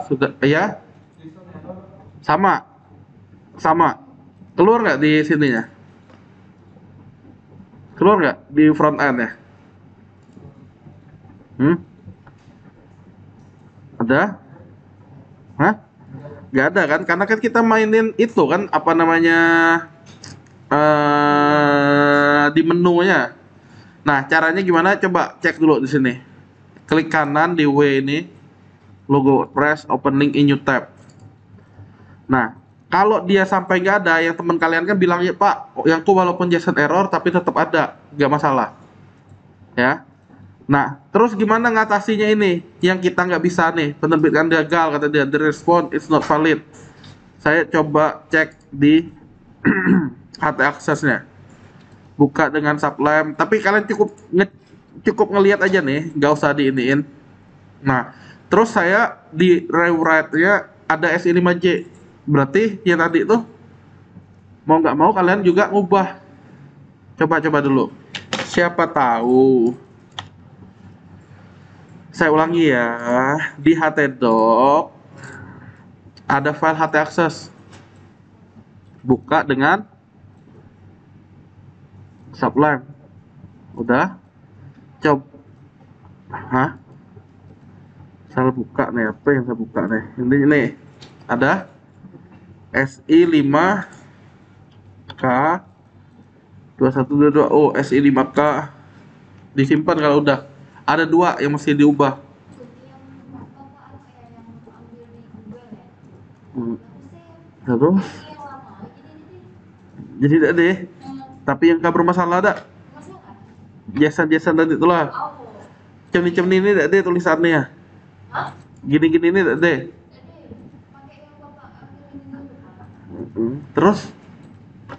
Sudah ya. Sama. Keluar nggak di sininya? Keluar nggak di front end ya? Ada? Hah? Nggak ada kan? Karena kan kita mainin itu kan apa namanya di menunya. Nah, caranya gimana? Coba cek dulu di sini. Klik kanan di W ini, logo WordPress, open link in new tab. Nah, kalau dia sampai nggak ada, yang teman kalian kan bilang ya Pak, yang ku walaupun JSON error tapi tetap ada, nggak masalah, ya. Nah, terus gimana ngatasinya ini? Yang kita nggak bisa nih, penerbitkan gagal kata dia, the response is not valid. Saya coba cek di HT aksesnya, buka dengan Sublime, tapi kalian cukup ngelihat aja nih, nggak usah diiniin. Nah, terus saya di rewrite-nya ada SI5J. Berarti yang tadi tuh mau nggak mau kalian juga ngubah. Coba-coba dulu. Siapa tahu. Saya ulangi ya. Di htdoc ada file ht access. Buka dengan Sublime. Udah? Coba. Hah? Salah buka nih, apa yang saya buka nih? Ini ada SI5K 2122. Oh, SI5K disimpan kalau udah. Ada dua yang mesti diubah. Terus jadi tidak deh. Tapi yang gak bermasalah ada. Jason tadi itulah. Cemni ini tidak deh tulisannya. Gini-gini ini tidak deh. Terus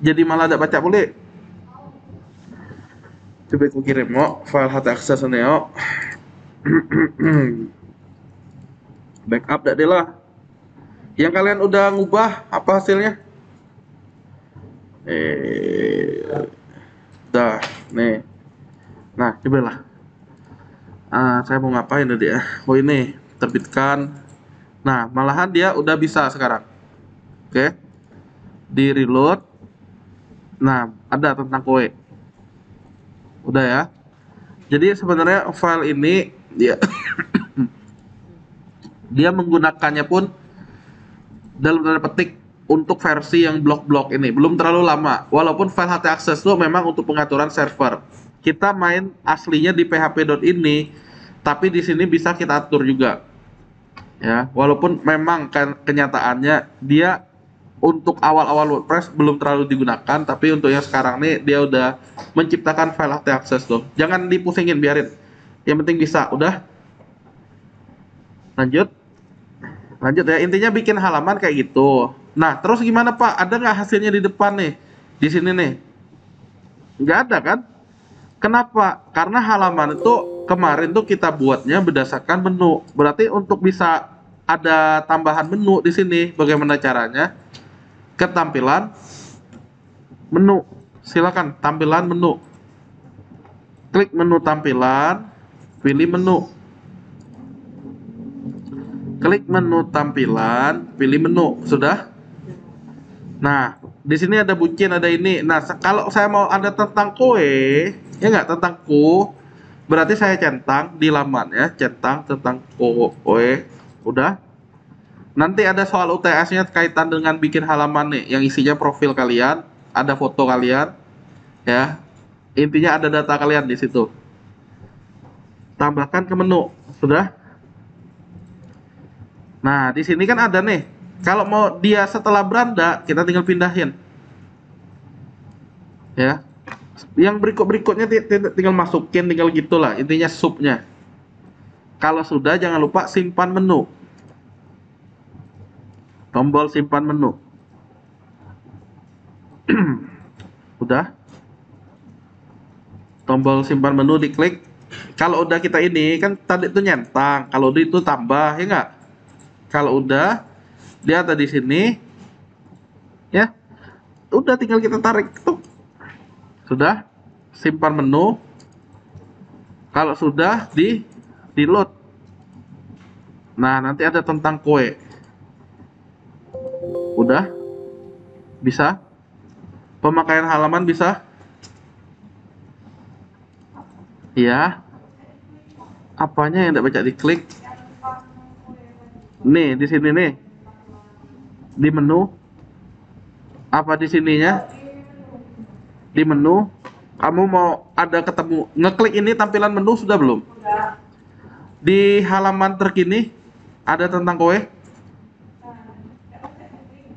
jadi malah ada baca boleh. Coba aku kirim mo file ht access ini yo. Backup dak deh lah. Yang kalian udah ngubah apa hasilnya? Dah, nih. Nah, cobalah. Saya mau ngapain tadi ya? Oh ini, terbitkan. Nah, malahan dia udah bisa sekarang. Oke. Di reload. Nah, ada tentang kowe. Udah ya. Jadi sebenarnya file ini dia menggunakannya pun dalam tanda petik untuk versi yang blok-blok ini belum terlalu lama. Walaupun file ht access itu memang untuk pengaturan server. Kita main aslinya di php.ini, tapi di sini bisa kita atur juga. Ya, walaupun memang kenyataannya dia untuk awal-awal WordPress belum terlalu digunakan, tapi untuk yang sekarang nih dia udah menciptakan file ht access tuh. Jangan dipusingin, biarin. Yang penting bisa, udah. Lanjut ya, intinya bikin halaman kayak gitu. Nah, terus gimana Pak? Ada nggak hasilnya di depan nih? Di sini nih. Nggak ada kan? Kenapa? Karena halaman itu kemarin tuh kita buatnya berdasarkan menu. Berarti untuk bisa ada tambahan menu di sini, bagaimana caranya? Ketampilan menu, silakan tampilan menu, klik menu tampilan, pilih menu, klik menu tampilan, pilih menu, sudah. Nah, di sini ada bucin, ada ini. Nah, kalau saya mau ada tentang kue, ya nggak tentang ku, berarti saya centang di laman ya, centang tentang kue, udah. Nanti ada soal UTS-nya kaitan dengan bikin halaman nih, yang isinya profil kalian, ada foto kalian, ya. Intinya ada data kalian di situ. Tambahkan ke menu, sudah. Nah, di sini kan ada nih. Kalau mau dia setelah beranda, kita tinggal pindahin. Ya. Yang berikutnya tinggal masukin, tinggal gitulah. Intinya subnya. Kalau sudah, jangan lupa simpan menu. Tombol simpan menu. Udah. Tombol simpan menu diklik. Kalau udah kita ini kan tadi itu nyentang. Kalau udah itu tambah, ya enggak? Kalau udah dia ada di sini, ya. Udah tinggal kita tarik tuh. Sudah. Simpan menu. Kalau sudah di load. Nah, nanti ada tentang kue. Udah? Bisa? Pemakaian halaman bisa? Iya. Apanya yang tidak baca diklik? Nih, di sini nih. Di menu apa di sininya? Di menu kamu mau ada ketemu ngeklik ini tampilan menu sudah belum? Udah. Di halaman terkini ada tentang kowe?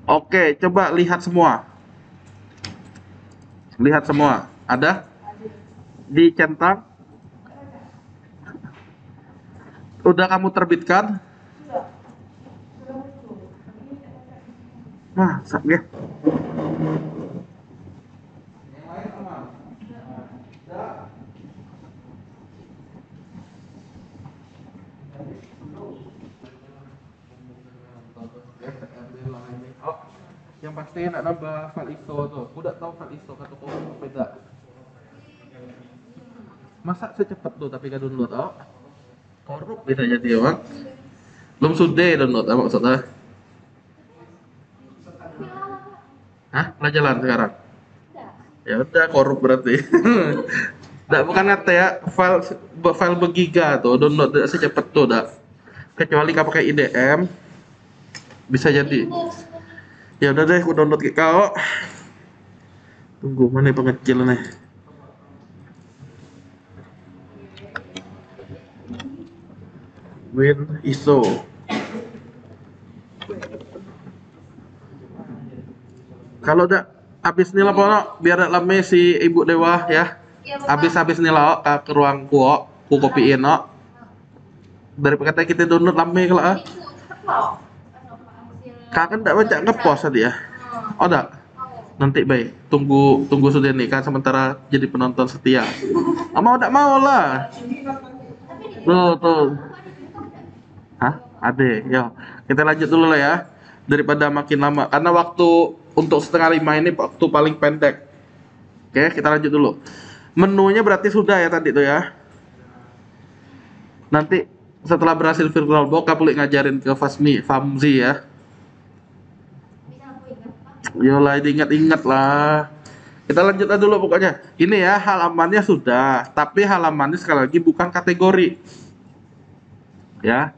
Oke, coba lihat semua. Lihat semua. Ada? Dicentang? Udah kamu terbitkan? Masa ya? Oh, yang pasti nak nambah file ISO tuh. Udah tahu file ISO kata kau beda. Masa secepat tuh tapi kan download oh. Korup beda jadi ya, belum sudah download apa maksudnya? Hah? Lah jalan sekarang? Ya udah korup berarti. Nggak bukan ngata ya, file bergiga tuh download tidak secepat tuh dah. Kecuali kau pakai IDM bisa jadi. Ya udah deh, aku download ke kau. Tunggu mana pengecil nih. Win ISO. Kalau udah habis nila pono biar lame si ibu dewa ya. Habis nila ke ruang kuo, ku kopiin no. Dari kata kita download lame kalau ah. Kakak ndak baca ngepost tadi ya. Oh enggak. Nanti baik, tunggu sudah nih kan sementara jadi penonton setia. Mau enggak mau lah. Tuh. Hah? Ade, yo. Kita lanjut dulu lah ya. Daripada makin lama. Karena waktu untuk setengah 5 ini waktu paling pendek. Oke, kita lanjut dulu. Menunya berarti sudah ya tadi tuh ya. Nanti setelah berhasil VirtualBox, kamu boleh ngajarin ke Famzi ya. Yolah, diingat-ingat lah. Kita lanjut dulu pokoknya. Ini ya halamannya sudah, tapi halamannya sekali lagi bukan kategori. Ya.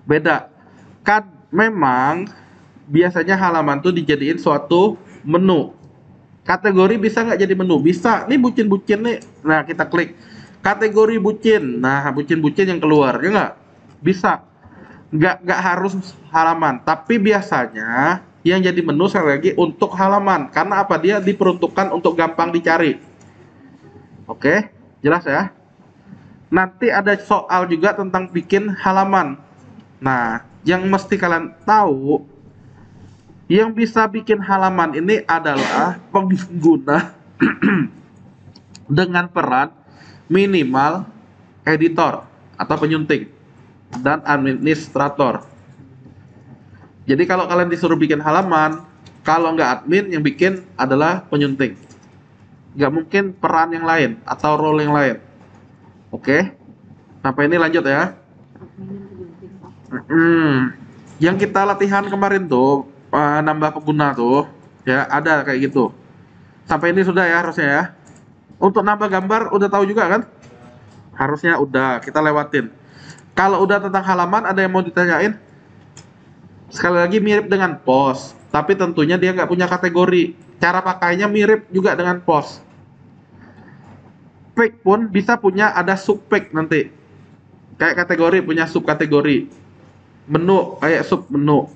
Beda. Kan memang biasanya halaman tuh dijadiin suatu menu. Kategori bisa nggak jadi menu? Bisa. Nih bucin-bucin nih. Nah, kita klik kategori bucin. Nah, bucin-bucin yang keluar, ya nggak? Bisa. Nggak harus halaman. Tapi biasanya yang jadi menu sekali lagi untuk halaman. Karena apa? Dia diperuntukkan untuk gampang dicari. Oke, jelas ya? Nanti ada soal juga tentang bikin halaman. Nah, yang mesti kalian tahu, yang bisa bikin halaman ini adalah pengguna dengan peran minimal editor atau penyunting dan administrator. Jadi kalau kalian disuruh bikin halaman, kalau nggak admin yang bikin adalah penyunting. Nggak mungkin peran yang lain atau role yang lain. Oke, sampai ini lanjut ya. Yang kita latihan kemarin tuh nambah pengguna tuh ya ada kayak gitu. Sampai ini sudah ya harusnya ya. Untuk nambah gambar udah tahu juga kan? Harusnya udah kita lewatin. Kalau udah tentang halaman ada yang mau ditanyain? Sekali lagi mirip dengan post, tapi tentunya dia nggak punya kategori. Cara pakainya mirip juga dengan post. Page pun bisa punya ada subpage nanti. Kayak kategori punya subkategori. Menu kayak sub menu.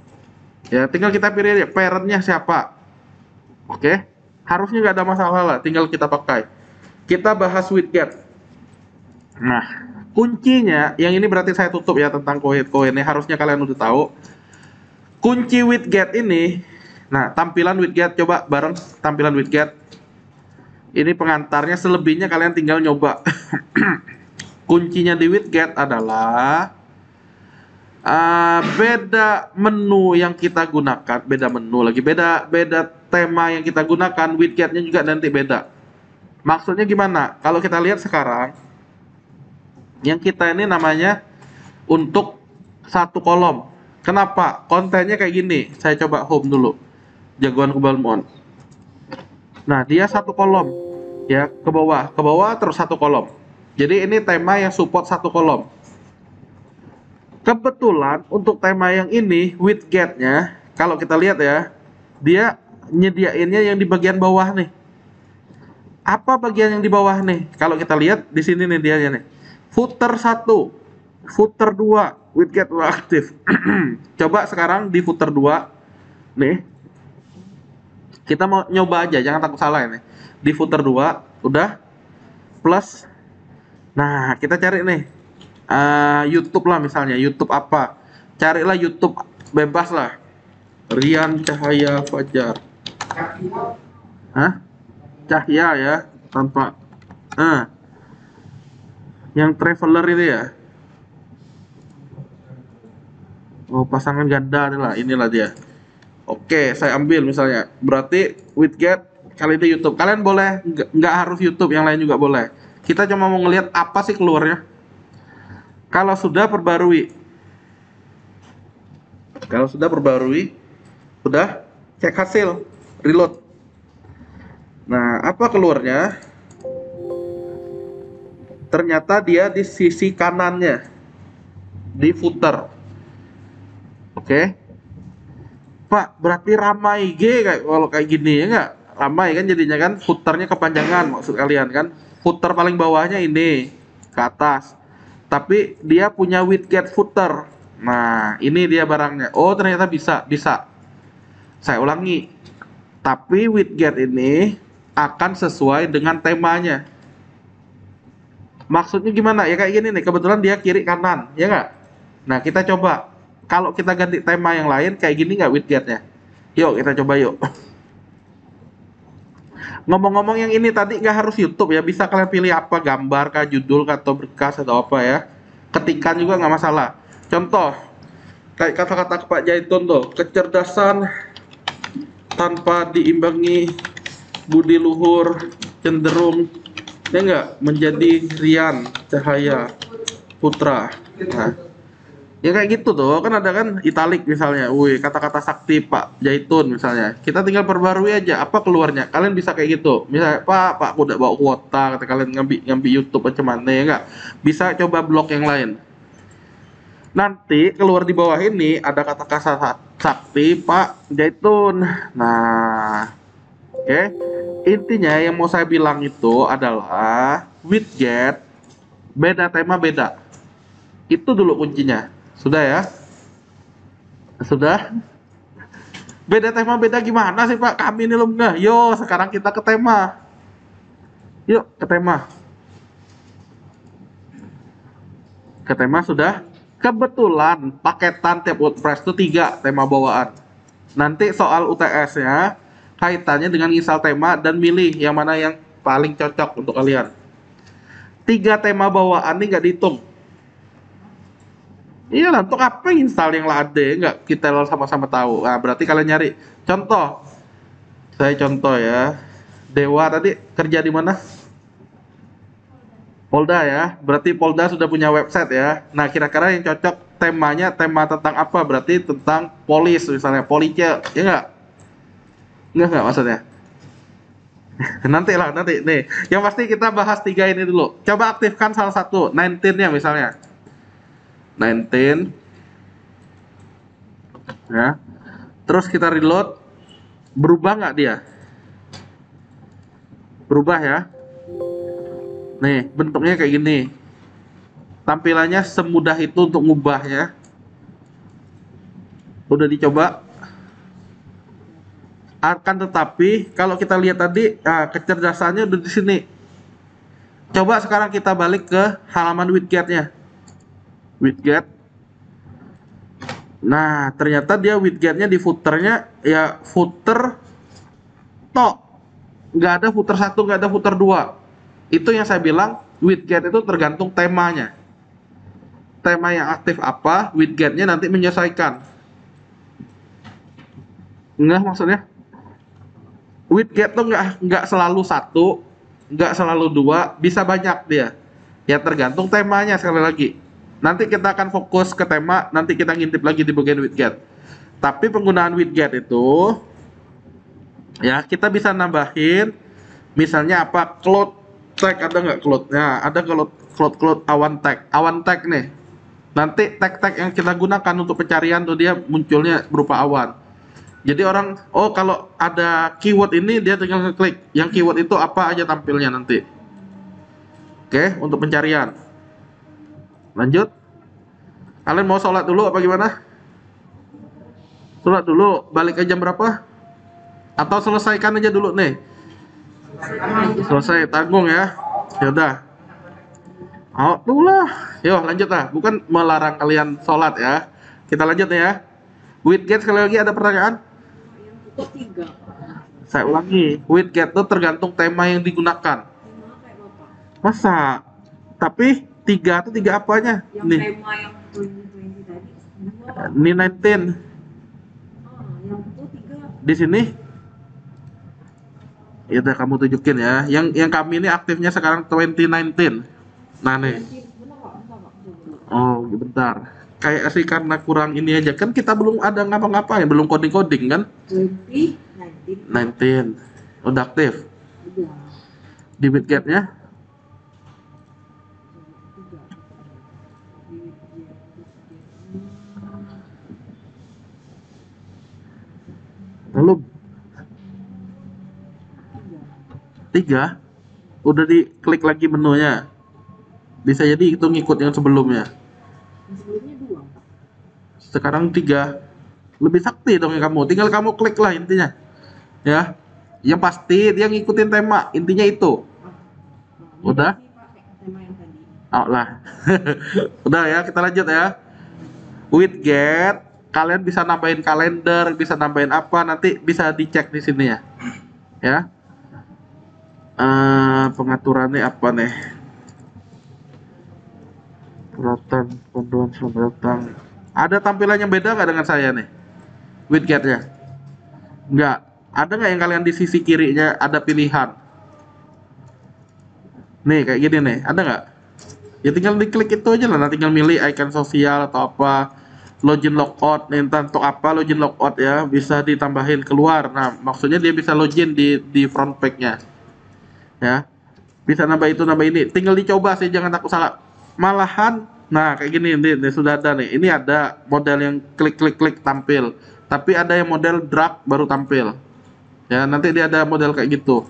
Ya tinggal kita pilih parentnya siapa. Oke, harusnya nggak ada masalah lah. Tinggal kita pakai. Kita bahas widget. Nah, kuncinya yang ini berarti saya tutup ya tentang koin ini harusnya kalian udah tahu. Kunci widget ini, nah tampilan widget coba bareng tampilan widget. Ini pengantarnya, selebihnya kalian tinggal nyoba. Kuncinya di widget adalah beda menu yang kita gunakan, beda menu lagi, beda tema yang kita gunakan, widgetnya juga nanti beda. Maksudnya gimana? Kalau kita lihat sekarang, yang kita ini namanya untuk satu kolom. Kenapa? Kontennya kayak gini. Saya coba home dulu. Jagoan Kubalmon. Nah, dia satu kolom. Ya, ke bawah terus satu kolom. Jadi ini tema yang support satu kolom. Kebetulan untuk tema yang ini widgetnya Kalau kita lihat ya, dia nyediainnya yang di bagian bawah nih. Apa bagian yang di bawah nih? Kalau kita lihat di sini nih dia nih. Footer 1, footer 2, widget udah aktif. Coba sekarang di footer 2 nih. Kita mau nyoba aja, jangan takut salah ini. Di footer 2 udah plus. Nah, kita cari nih. YouTube lah misalnya, YouTube apa? Carilah YouTube bebas lah. Rian Cahaya Fajar. Hah? Cahya ya, tanpa yang traveler itu ya. Oh, pasangan ganda inilah dia. Oke, saya ambil misalnya. Berarti widget kali ini YouTube. Kalian boleh nggak harus YouTube, yang lain juga boleh. Kita cuma mau ngelihat apa sih keluarnya. Kalau sudah perbarui. Udah cek hasil, reload. Nah, apa keluarnya? Ternyata dia di sisi kanannya, di footer. Oke. Pak, berarti ramai kayak kalau kayak gini ya nggak? Ramai kan jadinya kan, footernya kepanjangan maksud kalian kan? Footer paling bawahnya ini ke atas. Tapi dia punya widget footer. Nah, ini dia barangnya. Oh, ternyata bisa. Saya ulangi. Tapi widget ini akan sesuai dengan temanya. Maksudnya gimana? Ya kayak gini nih, kebetulan dia kiri kanan, ya nggak? Nah, kita coba. Kalau kita ganti tema yang lain, kayak gini nggak widgetnya? Yuk, kita coba yuk. Ngomong-ngomong yang ini tadi nggak harus YouTube ya, bisa kalian pilih apa, gambar kah, judul kah, atau berkas atau apa ya. Ketikan juga nggak masalah. Contoh, kayak kata-kata Pak Jaitun tuh, kecerdasan tanpa diimbangi budi luhur cenderung ya enggak menjadi Rian Cahaya Putra. Nah, ya kayak gitu tuh kan, ada kan italik misalnya, wih kata-kata sakti Pak Jaitun misalnya, kita tinggal perbarui aja apa keluarnya. Kalian bisa kayak gitu, misalnya Pak aku udah bawa kuota, kata kalian ngambil YouTube macam mana ya enggak, bisa coba blog yang lain. Nanti keluar di bawah ini ada kata-kata sakti Pak Jaitun. Nah, oke. Intinya yang mau saya bilang itu adalah widget beda tema beda. Itu dulu kuncinya. Sudah ya? Sudah? Beda tema beda gimana sih Pak? Kami ini belum nggak. Yo, sekarang kita ke tema. Yuk, ke tema. Ke tema sudah. Kebetulan paketan tiap WordPress itu 3 tema bawaan. Nanti soal UTS-nya kaitannya dengan install tema dan milih yang mana yang paling cocok untuk kalian. 3 tema bawaan ini nggak dihitung. Iya lah, untuk apa install yang lah ada? Nggak, kita sama-sama tahu. Nah, berarti kalian nyari. Contoh, saya contoh ya. Dewa tadi kerja di mana? Polda ya, berarti Polda sudah punya website ya. Nah, kira-kira yang cocok temanya, tema tentang apa? Berarti tentang polis misalnya, police, ya nggak? Nggak maksudnya. Nanti nih. Yang pasti kita bahas 3 ini dulu. Coba aktifkan salah satu, 19-nya misalnya. 19. Ya. Terus kita reload. Berubah nggak dia? Berubah ya. Nih, bentuknya kayak gini. Tampilannya semudah itu untuk ngubahnya. Udah dicoba. Akan tetapi kalau kita lihat tadi, kecerdasannya udah di sini. Coba sekarang kita balik ke halaman widgetnya. Widget. Nah, ternyata dia widgetnya di footernya ya footer tok. Nggak ada footer 1, nggak ada footer 2. Itu yang saya bilang, widget itu tergantung temanya. Tema yang aktif apa, widgetnya nanti menyesuaikan. Enggak, maksudnya widget tuh nggak selalu 1, nggak selalu 2, bisa banyak dia. Ya tergantung temanya sekali lagi. Nanti kita akan fokus ke tema, nanti kita ngintip lagi di bagian widget. Tapi penggunaan widget itu ya kita bisa nambahin misalnya apa, cloud tag ada nggak cloud? Nah, ada cloud awan tag nih. Nanti tag yang kita gunakan untuk pencarian tuh dia munculnya berupa awan. Jadi orang, oh kalau ada keyword ini dia tinggal ngeklik. Yang keyword itu apa aja tampilnya nanti. Oke, untuk pencarian. Lanjut. Kalian mau sholat dulu apa gimana? Sholat dulu, balik ke jam berapa? Atau selesaikan aja dulu nih. Selesai, tanggung ya. Ya udah. Oh, dulu lah. Yo, lanjut lah. Bukan melarang kalian sholat ya. Kita lanjut ya. Widget sekali lagi ada pertanyaan? Kok 3? Saya ulangi. Widget itu tergantung tema yang digunakan. Tema kayak Bapak. Masa? Tapi 3 itu 3 apanya? Yang Nih, tema yang 2020 tadi 2. ini 19 Yang itu 3. di sini. Ya udah kamu tunjukin ya. Yang kami ini aktifnya sekarang 2019. Nah nih. Benar Pak, bentar Pak. Oh, bentar. Kayak sih karena kurang ini aja. Kan kita belum ada ngapa-ngapain, belum coding-coding kan? 2019. 19. Udah aktif. Udah. Di Bitget-nya. Belum. 3. Udah diklik lagi menunya. Bisa jadi itu ngikut yang sebelumnya. Yang sebelumnya 2. Sekarang 3. Lebih sakti dong ya kamu. Tinggal kamu klik lah intinya. Ya. Yang pasti dia ngikutin tema. Intinya itu. Udah? Tema yang tadi. Oh lah. Udah ya, kita lanjut ya. Widget, kalian bisa nambahin kalender, bisa nambahin apa, nanti bisa dicek di sini ya. Ya. Pengaturannya apa nih? Peralatan, panduan selamat datang. Ada tampilan yang beda nggak dengan saya nih? Widgetnya? Nggak. Ada nggak yang kalian di sisi kirinya ada pilihan? Nih kayak gini nih, ada nggak? Ya tinggal diklik itu aja lah, tinggal milih icon sosial atau apa, login logout, nih entah untuk apa login logout ya, bisa ditambahin keluar. Nah, maksudnya dia bisa login di front page-nya. Ya. Bisa nambah itu, nambah ini. Tinggal dicoba sih, jangan takut salah. Malahan, nah kayak gini nih sudah ada nih. Ini ada model yang klik tampil. Tapi ada yang model drag baru tampil. Ya, nanti dia ada model kayak gitu.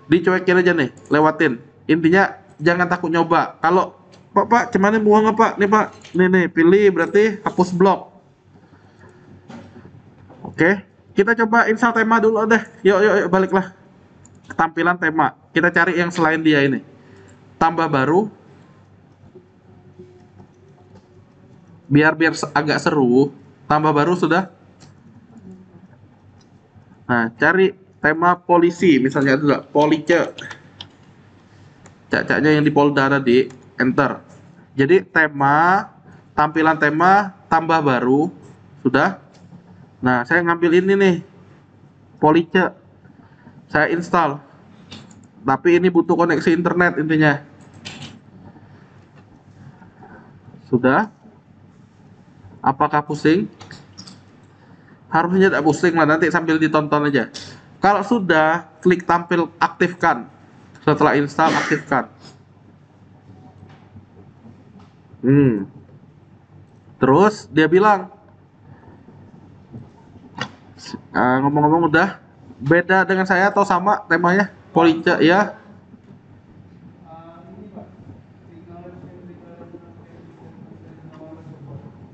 Dicuekin aja nih, lewatin. Intinya jangan takut nyoba. Kalau Pak, cuman buang apa? Nih Pak, nih pilih berarti hapus blok. Oke, kita coba install tema dulu deh. Yuk, baliklah. Tampilan tema. Kita cari yang selain dia ini. Tambah baru. Biar agak seru. Tambah baru sudah. Nah, cari tema polisi. Misalnya dulu, police. Cak-caknya yang di Polda tadi. Enter. Jadi tema, tampilan tema, tambah baru. Sudah. Nah, saya ngambil ini nih. Police. Saya install. Tapi ini butuh koneksi internet intinya. Sudah. Apakah pusing? Harusnya tidak pusing lah, nanti sambil ditonton aja. Kalau sudah, klik tampil aktifkan. Setelah install, aktifkan. Terus dia bilang, ngomong-ngomong udah beda dengan saya atau sama temanya? Police ya.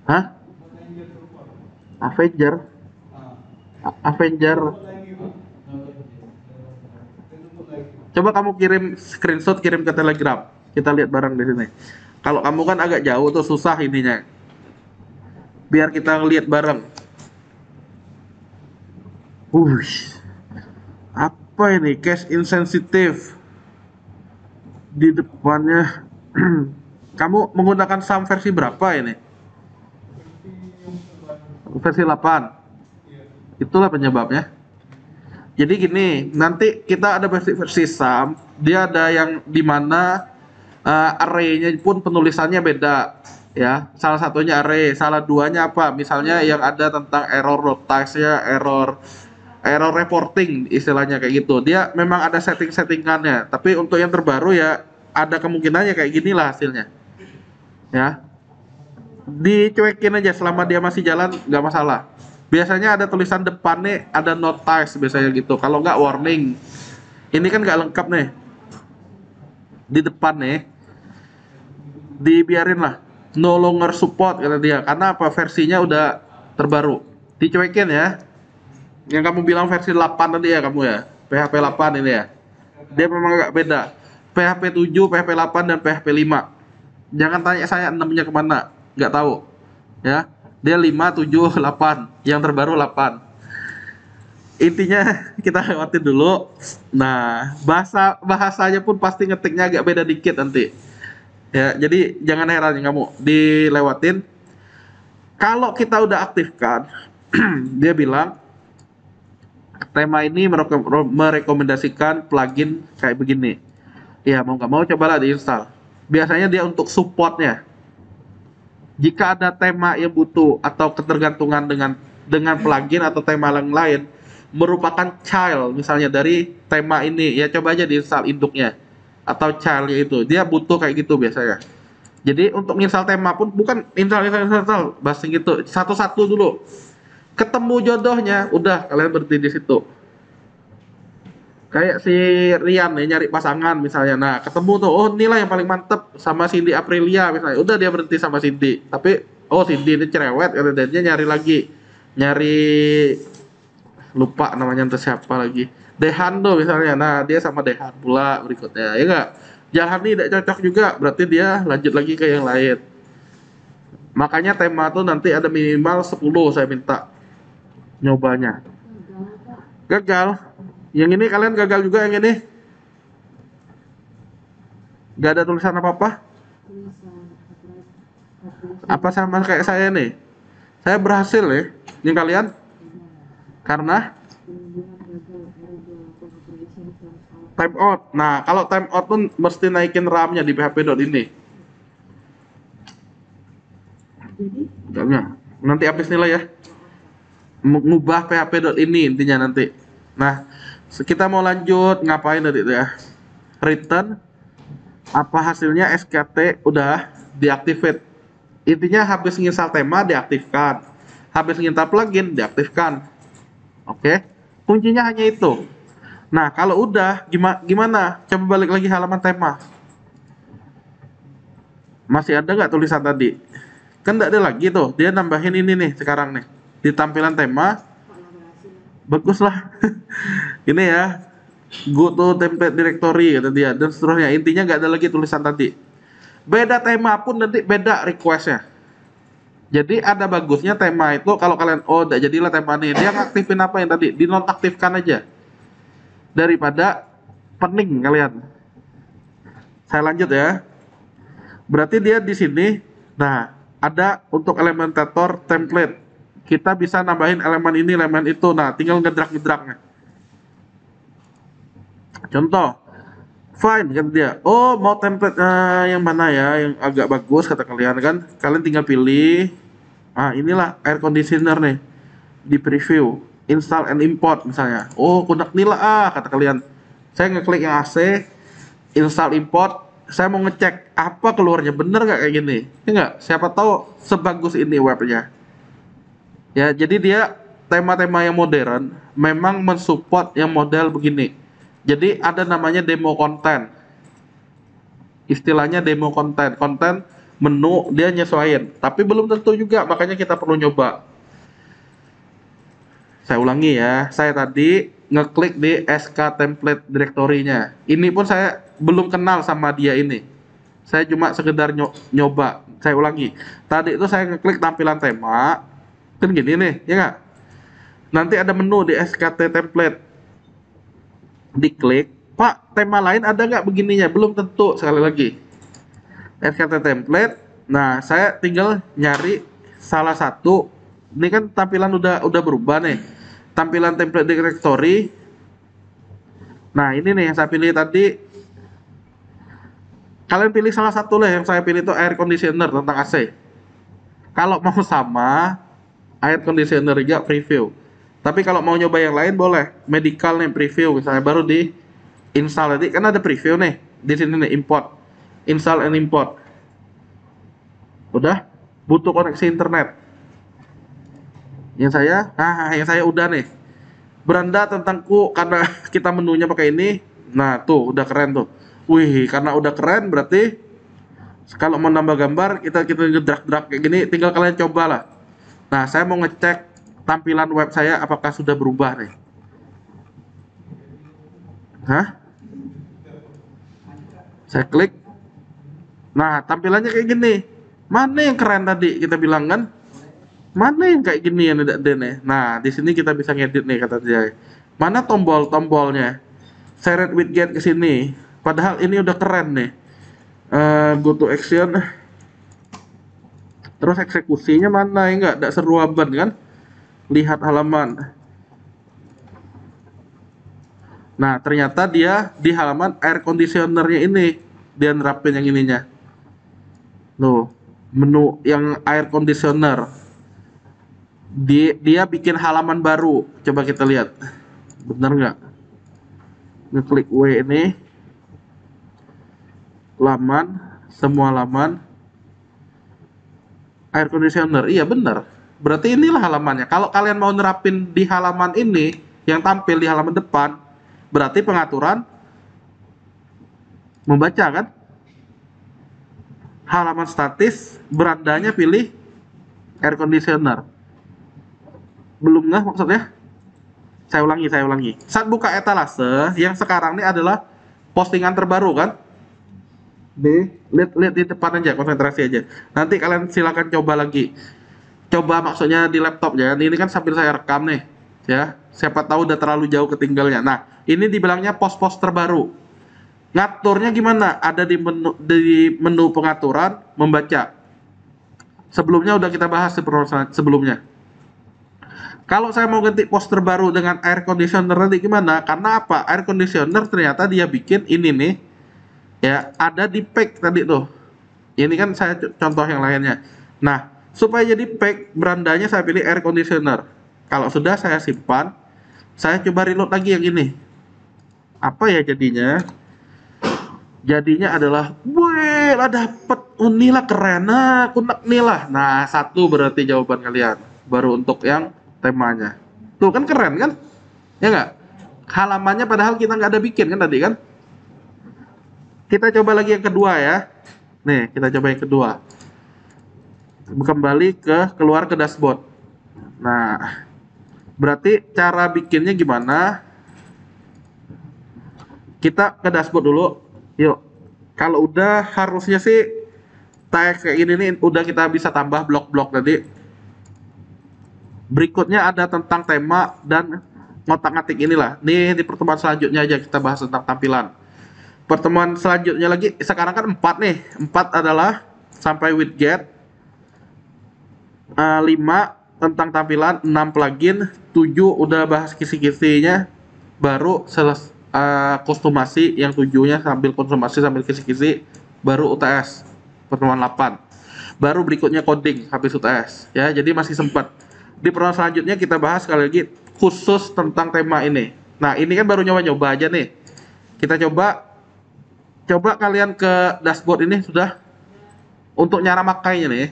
Hah? Avenger. Avenger. Coba kamu kirim screenshot, kirim ke Telegram. Kita lihat bareng di sini. Kalau kamu kan agak jauh tuh susah ininya. Biar kita ngelihat bareng. Apa ini? Cache insensitive. Di depannya. Kamu menggunakan SAM versi berapa ini? Versi 8. Itulah penyebabnya. Jadi gini, nanti kita ada versi SAM, dia ada yang dimana array-nya pun penulisannya beda, ya. Salah satunya array, salah duanya apa? Misalnya yang ada tentang error notice-nya, error reporting istilahnya kayak gitu. Dia memang ada setting-settingannya, tapi untuk yang terbaru ya ada kemungkinannya kayak gini lah hasilnya. Ya. Dicuekin aja selama dia masih jalan, nggak masalah. Biasanya ada tulisan depan nih, ada notice biasanya gitu. Kalau nggak warning. Ini kan nggak lengkap nih. Di depan nih, dibiarin lah. No longer support kata dia. Karena apa? Versinya udah terbaru. Dicuekin ya. Yang kamu bilang versi 8 tadi ya kamu ya. PHP 8 ini ya. Dia memang agak beda. PHP 7, PHP 8 dan PHP 5. Jangan tanya saya 6-nya kemana. Nggak tahu. Ya. Dia 5, 7, 8. Yang terbaru 8. Intinya kita lewatin dulu. Nah, bahasanya pun pasti ngetiknya agak beda dikit nanti. Ya, jadi jangan heran ya kamu dilewatin. Kalau kita udah aktifkan, dia bilang tema ini merekomendasikan plugin kayak begini. Ya, mau nggak mau cobalah diinstal. Biasanya dia untuk supportnya. Jika ada tema yang butuh atau ketergantungan dengan plugin atau tema yang lain merupakan child misalnya dari tema ini, ya coba aja diinstal induknya atau childnya itu. Dia butuh kayak gitu biasanya. Jadi untuk install tema pun bukan install basing gitu, satu-satu dulu. Ketemu jodohnya, udah kalian berhenti di situ. Kayak si Rian nih nyari pasangan misalnya. Nah, ketemu tuh, oh inilah yang paling mantep sama Cindy Aprilia misalnya. Udah dia berhenti sama Cindy. Tapi oh Cindy ini cerewet karena dia nyari lagi. Nyari lupa namanya entah siapa lagi. Dehan tuh misalnya. Nah, dia sama Dehan pula berikutnya. Ya enggak? Jalan ini tidak cocok juga, berarti dia lanjut lagi ke yang lain. Makanya tema tuh nanti ada minimal 10 saya minta nyobanya. Gagal. Yang ini kalian gagal juga yang ini? Gak ada tulisan apa-apa? Apa sama kayak saya nih? Saya berhasil ya. Yang kalian? Karena time out. Nah, kalau time out pun mesti naikin RAM-nya di php.ini. Nanti habis nilai ya. Mengubah php.ini intinya nanti. Nah, kita mau lanjut ngapain tadi ya? Return apa hasilnya SKT udah diaktifkan. Intinya habis nginstal tema diaktifkan. Habis nginstal plugin diaktifkan. Oke. Kuncinya hanya itu. Nah, kalau udah gimana? Coba balik lagi halaman tema. Masih ada nggak tulisan tadi? Kan nggak ada lagi tuh. Dia nambahin ini nih sekarang nih. Di tampilan tema. Bagus lah. Ini ya. Go to template directory kata dia dan seterusnya. Intinya nggak ada lagi tulisan tadi. Beda tema pun nanti beda requestnya. Jadi ada bagusnya tema itu kalau kalian udah jadilah tema nih. Dia ngaktifin apa yang tadi? Dinonaktifkan aja. Daripada pening kalian. Saya lanjut ya. Berarti dia di sini. Nah, ada untuk elementator template. Kita bisa nambahin elemen ini, elemen itu. Nah, tinggal ngedrag-ngedragnya. Contoh, fine kata dia. Oh, mau template yang mana ya? Yang agak bagus kata kalian kan? Kalian tinggal pilih. Ah, inilah air conditioner nih. Di preview. Install and import misalnya. Oh, kudak nila kata kalian. Saya ngeklik yang AC, install import. Saya mau ngecek apa keluarnya bener nggak kayak gini. Ya nggak? Siapa tahu sebagus ini webnya. Ya, jadi dia tema-tema yang modern memang mensupport yang model begini. Jadi ada namanya demo konten. Istilahnya demo konten. Konten menu dia nyesuaiin. Tapi belum tentu juga, makanya kita perlu nyoba. Saya ulangi ya, saya tadi ngeklik di SK template directory-nya. Ini pun saya belum kenal sama dia ini. Saya cuma sekedar nyoba. Saya ulangi. Tadi itu saya ngeklik tampilan tema. Kan gini nih, ya nggak? Nanti ada menu di SKT template. Diklik, Pak, tema lain ada nggak begininya? Belum tentu, sekali lagi. SKT template. Nah, saya tinggal nyari salah satu. Ini kan tampilan udah berubah nih. Tampilan template directory. Nah, ini nih yang saya pilih tadi. Kalian pilih salah satu lah. Yang saya pilih itu air conditioner tentang AC. Kalau mau sama air conditioner juga preview. Tapi kalau mau nyoba yang lain boleh. Medical nih preview misalnya baru di install tadi kan ada preview nih. Di sini nih import. Install and import. Udah? Butuh koneksi internet. Yang saya udah nih. Beranda tentangku karena kita menunya pakai ini. Nah, tuh udah keren tuh. Wih, karena udah keren berarti kalau mau nambah gambar kita drag kayak gini, tinggal kalian coba lah. Nah, saya mau ngecek tampilan web saya apakah sudah berubah nih. Hah? Saya klik. Nah, tampilannya kayak gini. Mana yang keren tadi kita bilang kan? Mana yang kayak gini yang tidak ada nih? Nah, di sini kita bisa ngedit nih kata dia. Mana tombol-tombolnya? Share widget ke sini. Padahal ini udah keren nih. Go to action. Terus eksekusinya mana ya enggak? Tidak seruaban kan? Lihat halaman. Nah, ternyata dia di halaman air conditionernya ini dia nerapin yang ininya. Loh, menu yang air conditioner. Dia bikin halaman baru. Coba kita lihat. Bener nggak? Ngeklik W ini. Laman, semua laman. Air conditioner. Iya bener. Berarti inilah halamannya. Kalau kalian mau nerapin di halaman ini, yang tampil di halaman depan, berarti pengaturan membaca kan? Halaman statis, berandanya pilih air conditioner. Belum nggak maksudnya? Saya ulangi. Saat buka etalase, yang sekarang ini adalah postingan terbaru kan? Lihat di depan aja, konsentrasi aja. Nanti kalian silakan coba lagi. Coba maksudnya di laptop ya. Ini kan sambil saya rekam nih, ya. Siapa tahu udah terlalu jauh ketinggalnya. Nah, ini dibilangnya pos-pos terbaru. Ngaturnya gimana? Ada di menu pengaturan, membaca. Sebelumnya udah kita bahas sebelumnya. Kalau saya mau ganti pos terbaru dengan air conditioner nanti gimana? Karena apa? Air conditioner ternyata dia bikin ini nih, ya ada di pack tadi tuh. Ini kan saya contoh yang lainnya. Nah, supaya jadi pack, berandanya saya pilih air conditioner. Kalau sudah saya simpan, saya coba reload lagi yang ini. Apa ya jadinya? Jadinya adalah, wih lah dapet, inilah keren, nah kunak inilah. Nah, satu berarti jawaban kalian. Baru untuk yang temanya. Tuh kan keren kan? Ya nggak? Halamannya padahal kita nggak ada bikin kan tadi kan? Kita coba lagi yang kedua ya. Nih, kita coba yang kedua. Kembali keluar ke dashboard. Nah, berarti cara bikinnya gimana? Kita ke dashboard dulu. Yuk. Kalau udah harusnya sih teks kayak gini nih udah kita bisa tambah blok-blok tadi. Berikutnya ada tentang tema dan ngotak-ngatik inilah. Nih di pertemuan selanjutnya aja kita bahas tentang tampilan. Pertemuan selanjutnya lagi, sekarang kan 4 nih. 4 adalah sampai widget. 5 tentang tampilan, 6 plugin, 7 udah bahas kisi-kisinya, baru kostumasi yang 7-nya sambil konsumasi sambil kisi-kisi, baru UTS pertemuan 8. Baru berikutnya coding habis UTS ya. Jadi masih sempat. Di pertemuan selanjutnya kita bahas sekali lagi khusus tentang tema ini. Nah, ini kan baru nyoba-nyoba aja nih. Kita coba kalian ke dashboard ini sudah untuk nyara makainya nih.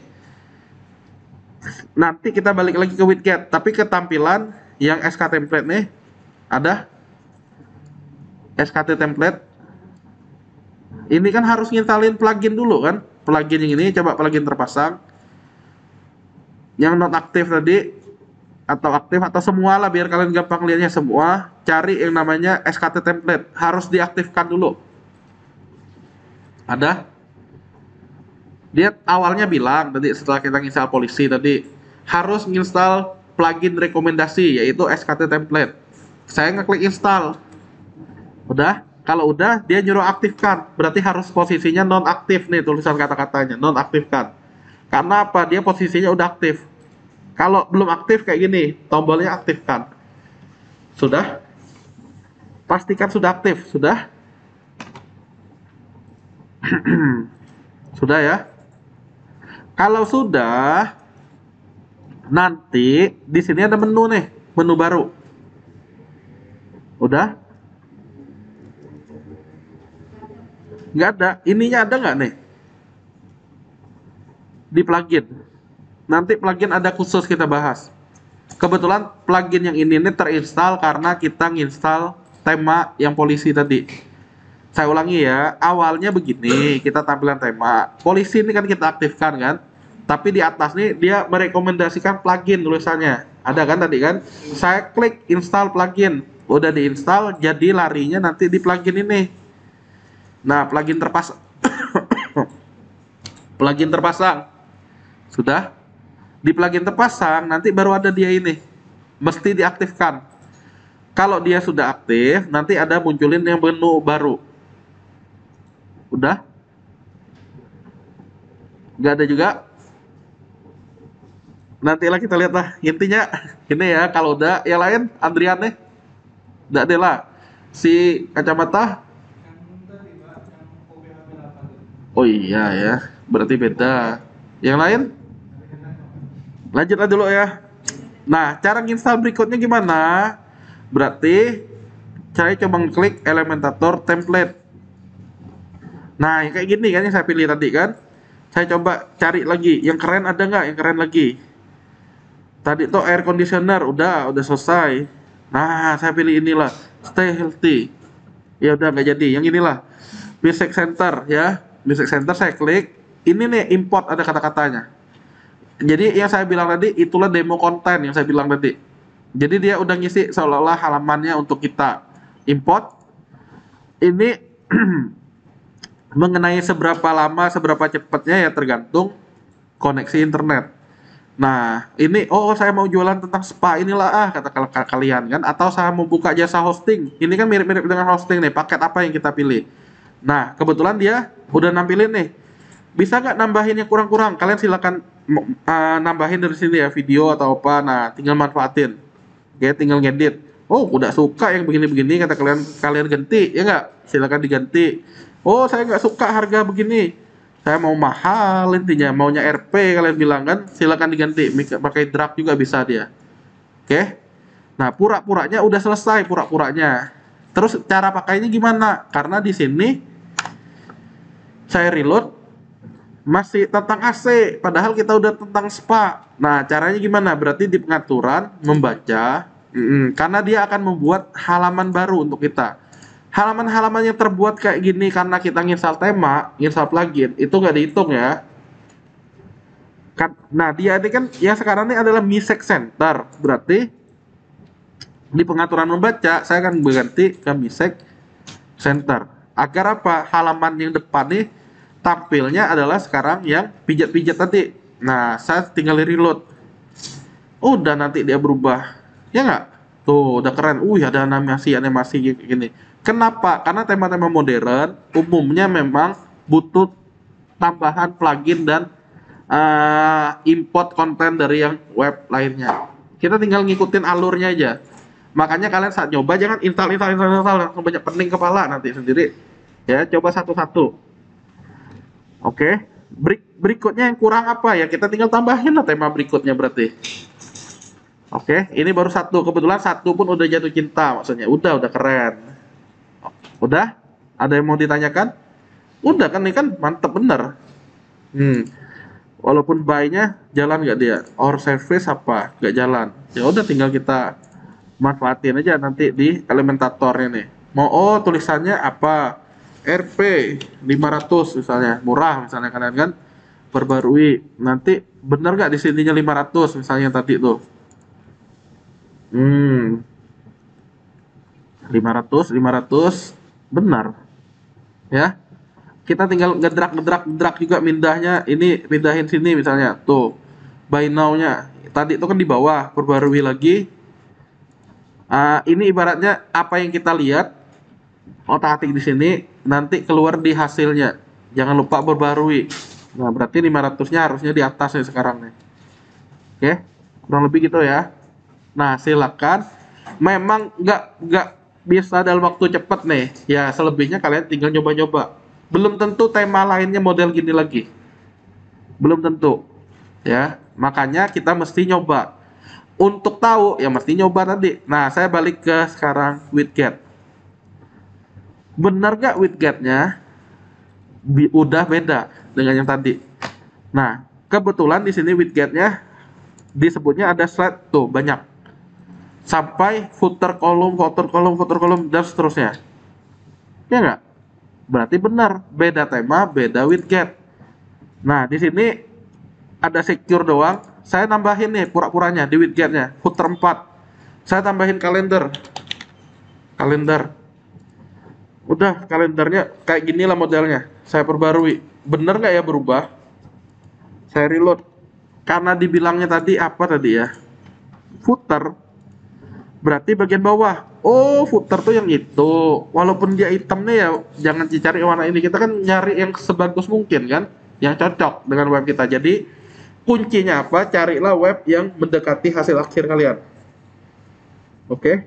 Nanti kita balik lagi ke widget, tapi ke tampilan yang SK template nih. Ada SKT template. Ini kan harus nginstalin plugin dulu kan? Plugin yang ini, coba plugin terpasang. Yang non aktif tadi atau aktif atau semua lah biar kalian gampang lihatnya semua. Cari yang namanya SKT template, harus diaktifkan dulu. Ada? Dia awalnya bilang tadi setelah kita install polisi tadi harus nginstal plugin rekomendasi yaitu SKT template. Saya ngeklik install. Udah? Kalau udah dia nyuruh aktifkan. Berarti harus posisinya non aktif nih tulisan kata-katanya, non aktifkan. Karena apa? Dia posisinya udah aktif. Kalau belum aktif kayak gini, tombolnya aktifkan. Sudah? Pastikan sudah aktif, sudah? Sudah ya? Kalau sudah, nanti di sini ada menu nih, menu baru. Udah? Nggak ada. Ininya ada nggak nih? Di plugin. Nanti plugin ada khusus kita bahas. Kebetulan plugin yang ini nih terinstall karena kita nginstal tema yang polisi tadi. Saya ulangi ya, awalnya begini, kita tampilan tema. Polisi ini kan kita aktifkan kan, tapi di atas nih dia merekomendasikan plugin tulisannya. Ada kan tadi kan? Saya klik install plugin, udah diinstal, jadi larinya nanti di plugin ini. Nah, plugin terpasang, plugin terpasang, sudah. Di plugin terpasang nanti baru ada dia ini, mesti diaktifkan. Kalau dia sudah aktif, nanti ada munculin yang menu baru. Udah? Nggak ada juga? Nantilah kita lihat lah. Intinya ini ya, kalau udah yang lain Andrian nih. Nggak ada lah. Si kacamata. Oh iya ya, berarti beda. Yang lain? Lanjut aja dulu ya. Nah, cara nginstal berikutnya gimana? Berarti saya coba klik Elementor template. Nah, yang kayak gini kan yang saya pilih tadi kan. Saya coba cari lagi, yang keren ada nggak? Yang keren lagi. Tadi tuh air conditioner udah selesai. Nah, saya pilih inilah, stay healthy. Ya udah nggak jadi. Yang inilah, Music Center ya. Music Center saya klik. Ini nih import ada kata-katanya. Jadi yang saya bilang tadi itulah demo konten yang saya bilang tadi. Jadi dia udah ngisi seolah-olah halamannya untuk kita import. Ini mengenai seberapa lama, seberapa cepatnya ya tergantung koneksi internet. Nah, ini saya mau jualan tentang spa inilah kata kalian kan, atau saya mau buka jasa hosting. Ini kan mirip-mirip dengan hosting nih, paket apa yang kita pilih. Nah, kebetulan dia udah nampilin nih. Bisa nggak nambahin yang kurang-kurang? Kalian silakan nambahin dari sini ya, video atau apa. Nah, tinggal manfaatin. Oke, tinggal ngedit. Oh, udah suka yang begini-begini, kata kalian ganti, ya nggak? Silakan diganti. Oh, saya nggak suka harga begini. Saya mau mahal intinya, maunya RP kalian bilang kan, silakan diganti. Pakai drag juga bisa dia. Oke. Nah, pura-puranya udah selesai pura-puranya. Terus cara pakainya gimana? Karena di sini saya reload masih tentang AC, padahal kita udah tentang spa. Nah, caranya gimana? Berarti di pengaturan membaca, karena dia akan membuat halaman baru untuk kita. Halaman-halaman yang terbuat kayak gini karena kita nginstal tema, nginstal plugin, itu nggak dihitung ya. Nah, dia ini kan yang sekarang ini adalah Music Center. Berarti di pengaturan membaca, saya akan berganti ke Music Center. Agar apa? Halaman yang depan nih tampilnya adalah sekarang yang pijat-pijat tadi. Nah, saya tinggal reload. Udah nanti dia berubah. Ya nggak? Tuh, udah keren. Ada animasi gini. Kenapa? Karena tema-tema modern umumnya memang butuh tambahan plugin dan import konten dari yang web lainnya. Kita tinggal ngikutin alurnya aja. Makanya kalian saat nyoba jangan install langsung banyak pening kepala nanti sendiri. Ya, coba satu-satu. Oke, berikutnya yang kurang apa ya? Kita tinggal tambahin lah tema berikutnya berarti. Oke, ini baru satu. Kebetulan satu pun udah jatuh cinta maksudnya. Udah keren. Udah? Ada yang mau ditanyakan? Udah kan, ini kan mantep bener. Walaupun buy-nya jalan nggak dia? Or service apa? Nggak jalan. Ya udah tinggal kita manfaatin aja nanti di Elementatornya nih. Mau tulisannya apa? RP 500 misalnya, murah misalnya kalian kan, perbarui. Nanti bener nggak di sininya 500 misalnya tadi tuh. 500 benar. Ya. Kita tinggal ngedrak juga mindahnya, ini pindahin sini misalnya. Tuh. Buy now-nya. Tadi itu kan di bawah, perbarui lagi. Ini ibaratnya apa yang kita lihat otak-atik di sini nanti keluar di hasilnya. Jangan lupa perbarui. Nah, berarti 500-nya harusnya di atas nih sekarang nih. Oke, kurang lebih gitu ya. Nah, silakan. Memang nggak bisa dalam waktu cepat nih. Ya, selebihnya kalian tinggal nyoba-nyoba. Belum tentu tema lainnya model gini lagi. Belum tentu. Ya, makanya kita mesti nyoba. Untuk tahu ya mesti nyoba tadi. Nah, saya balik ke sekarang widget. Benar nggak widgetnya udah beda dengan yang tadi. Nah, kebetulan di sini widgetnya disebutnya ada slide tuh banyak. sampai footer kolom, footer kolom dan seterusnya. Ya nggak? Berarti benar, beda tema, beda widget. Nah, di sini ada secure doang. Saya nambahin nih pura-puranya di widgetnya, footer 4. Saya tambahin kalender. Kalender. Udah, kalendernya kayak gini lah modelnya. Saya perbarui. Bener nggak ya berubah? Saya reload. Karena dibilangnya tadi apa tadi ya? Footer. Berarti bagian bawah. Oh, footer tuh yang itu. Walaupun dia hitam nih ya, jangan dicari warna ini. Kita kan nyari yang sebagus mungkin kan, yang cocok dengan web kita. Jadi kuncinya apa? Carilah web yang mendekati hasil akhir kalian. Oke?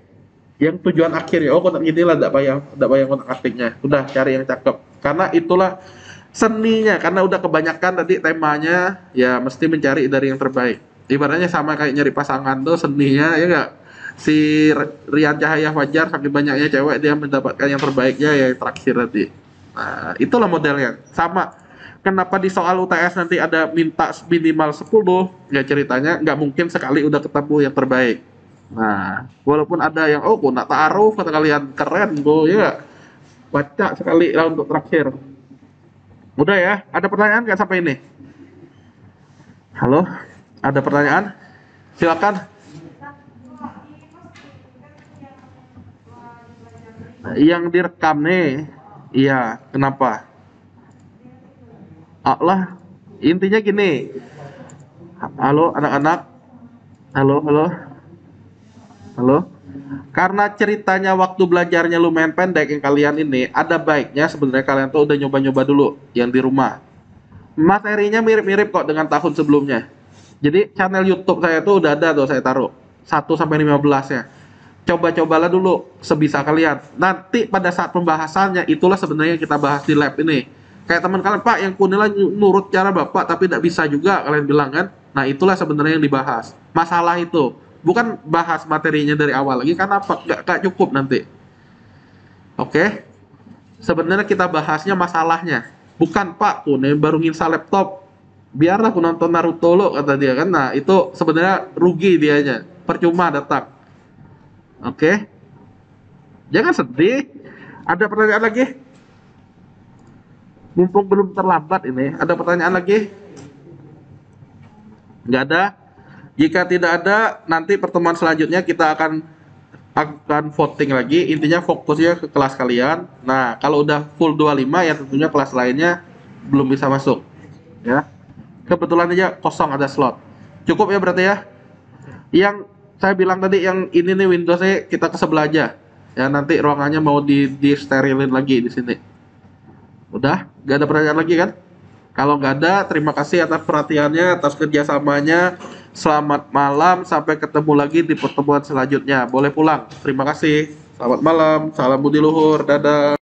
Yang tujuan akhirnya. Oh, kontak inilah enggak payah kontak atiknya. Udah cari yang cakep. Karena itulah seninya. Karena udah kebanyakan tadi temanya, ya mesti mencari dari yang terbaik. Ibaratnya sama kayak nyari pasangan tuh seninya ya enggak? Si Rian Cahaya Fajar saking banyaknya cewek dia mendapatkan yang terbaiknya ya yang terakhir tadi. Nah, itulah modelnya. Sama. Kenapa di soal UTS nanti ada minta minimal 10? Ya ceritanya nggak mungkin sekali udah ketemu yang terbaik. Nah, walaupun ada yang oh nak taruh kata kalian keren go ya nggak? Baca sekali lah untuk terakhir. Udah ya, ada pertanyaan nggak sampai ini? Halo, ada pertanyaan? Silakan. Yang direkam nih, iya, kenapa? Ah lah, intinya gini. Halo anak-anak, halo, halo, halo. Karena ceritanya waktu belajarnya lumayan pendek yang kalian ini, ada baiknya sebenarnya kalian tuh udah nyoba-nyoba dulu yang di rumah. Materinya mirip-mirip kok dengan tahun sebelumnya. Jadi channel YouTube saya tuh udah ada tuh saya taruh 1 sampai 15 ya. Coba-cobalah dulu sebisa kalian. Nanti pada saat pembahasannya itulah sebenarnya kita bahas di lab ini. Kayak teman kalian, Pak, yang kunila nurut cara Bapak tapi tidak bisa juga kalian bilang kan. Nah, itulah sebenarnya yang dibahas. Masalah itu bukan bahas materinya dari awal lagi karena apa? Nggak cukup nanti. Oke? Sebenarnya kita bahasnya masalahnya. Bukan Pak, aku nih baru nginstal laptop. Biarlah aku nonton Naruto lo kata dia kan. Nah, itu sebenarnya rugi dianya. Percuma datang. Oke? Jangan sedih. Ada pertanyaan lagi? Mumpung belum terlambat ini. Ada pertanyaan lagi? Nggak ada? Jika tidak ada, nanti pertemuan selanjutnya kita akan voting lagi. Intinya fokusnya ke kelas kalian. Nah, kalau udah full 25 ya tentunya kelas lainnya belum bisa masuk. Ya. Kebetulan aja kosong ada slot. Cukup ya berarti ya. Yang saya bilang tadi yang ini nih Windowsnya kita ke sebelah aja. Ya nanti ruangannya mau di sterilin lagi di sini. Udah, gak ada pertanyaan lagi kan? Kalau nggak ada, terima kasih atas perhatiannya, atas kerjasamanya. Selamat malam, sampai ketemu lagi di pertemuan selanjutnya. Boleh pulang. Terima kasih. Selamat malam, salam budi luhur, dadah.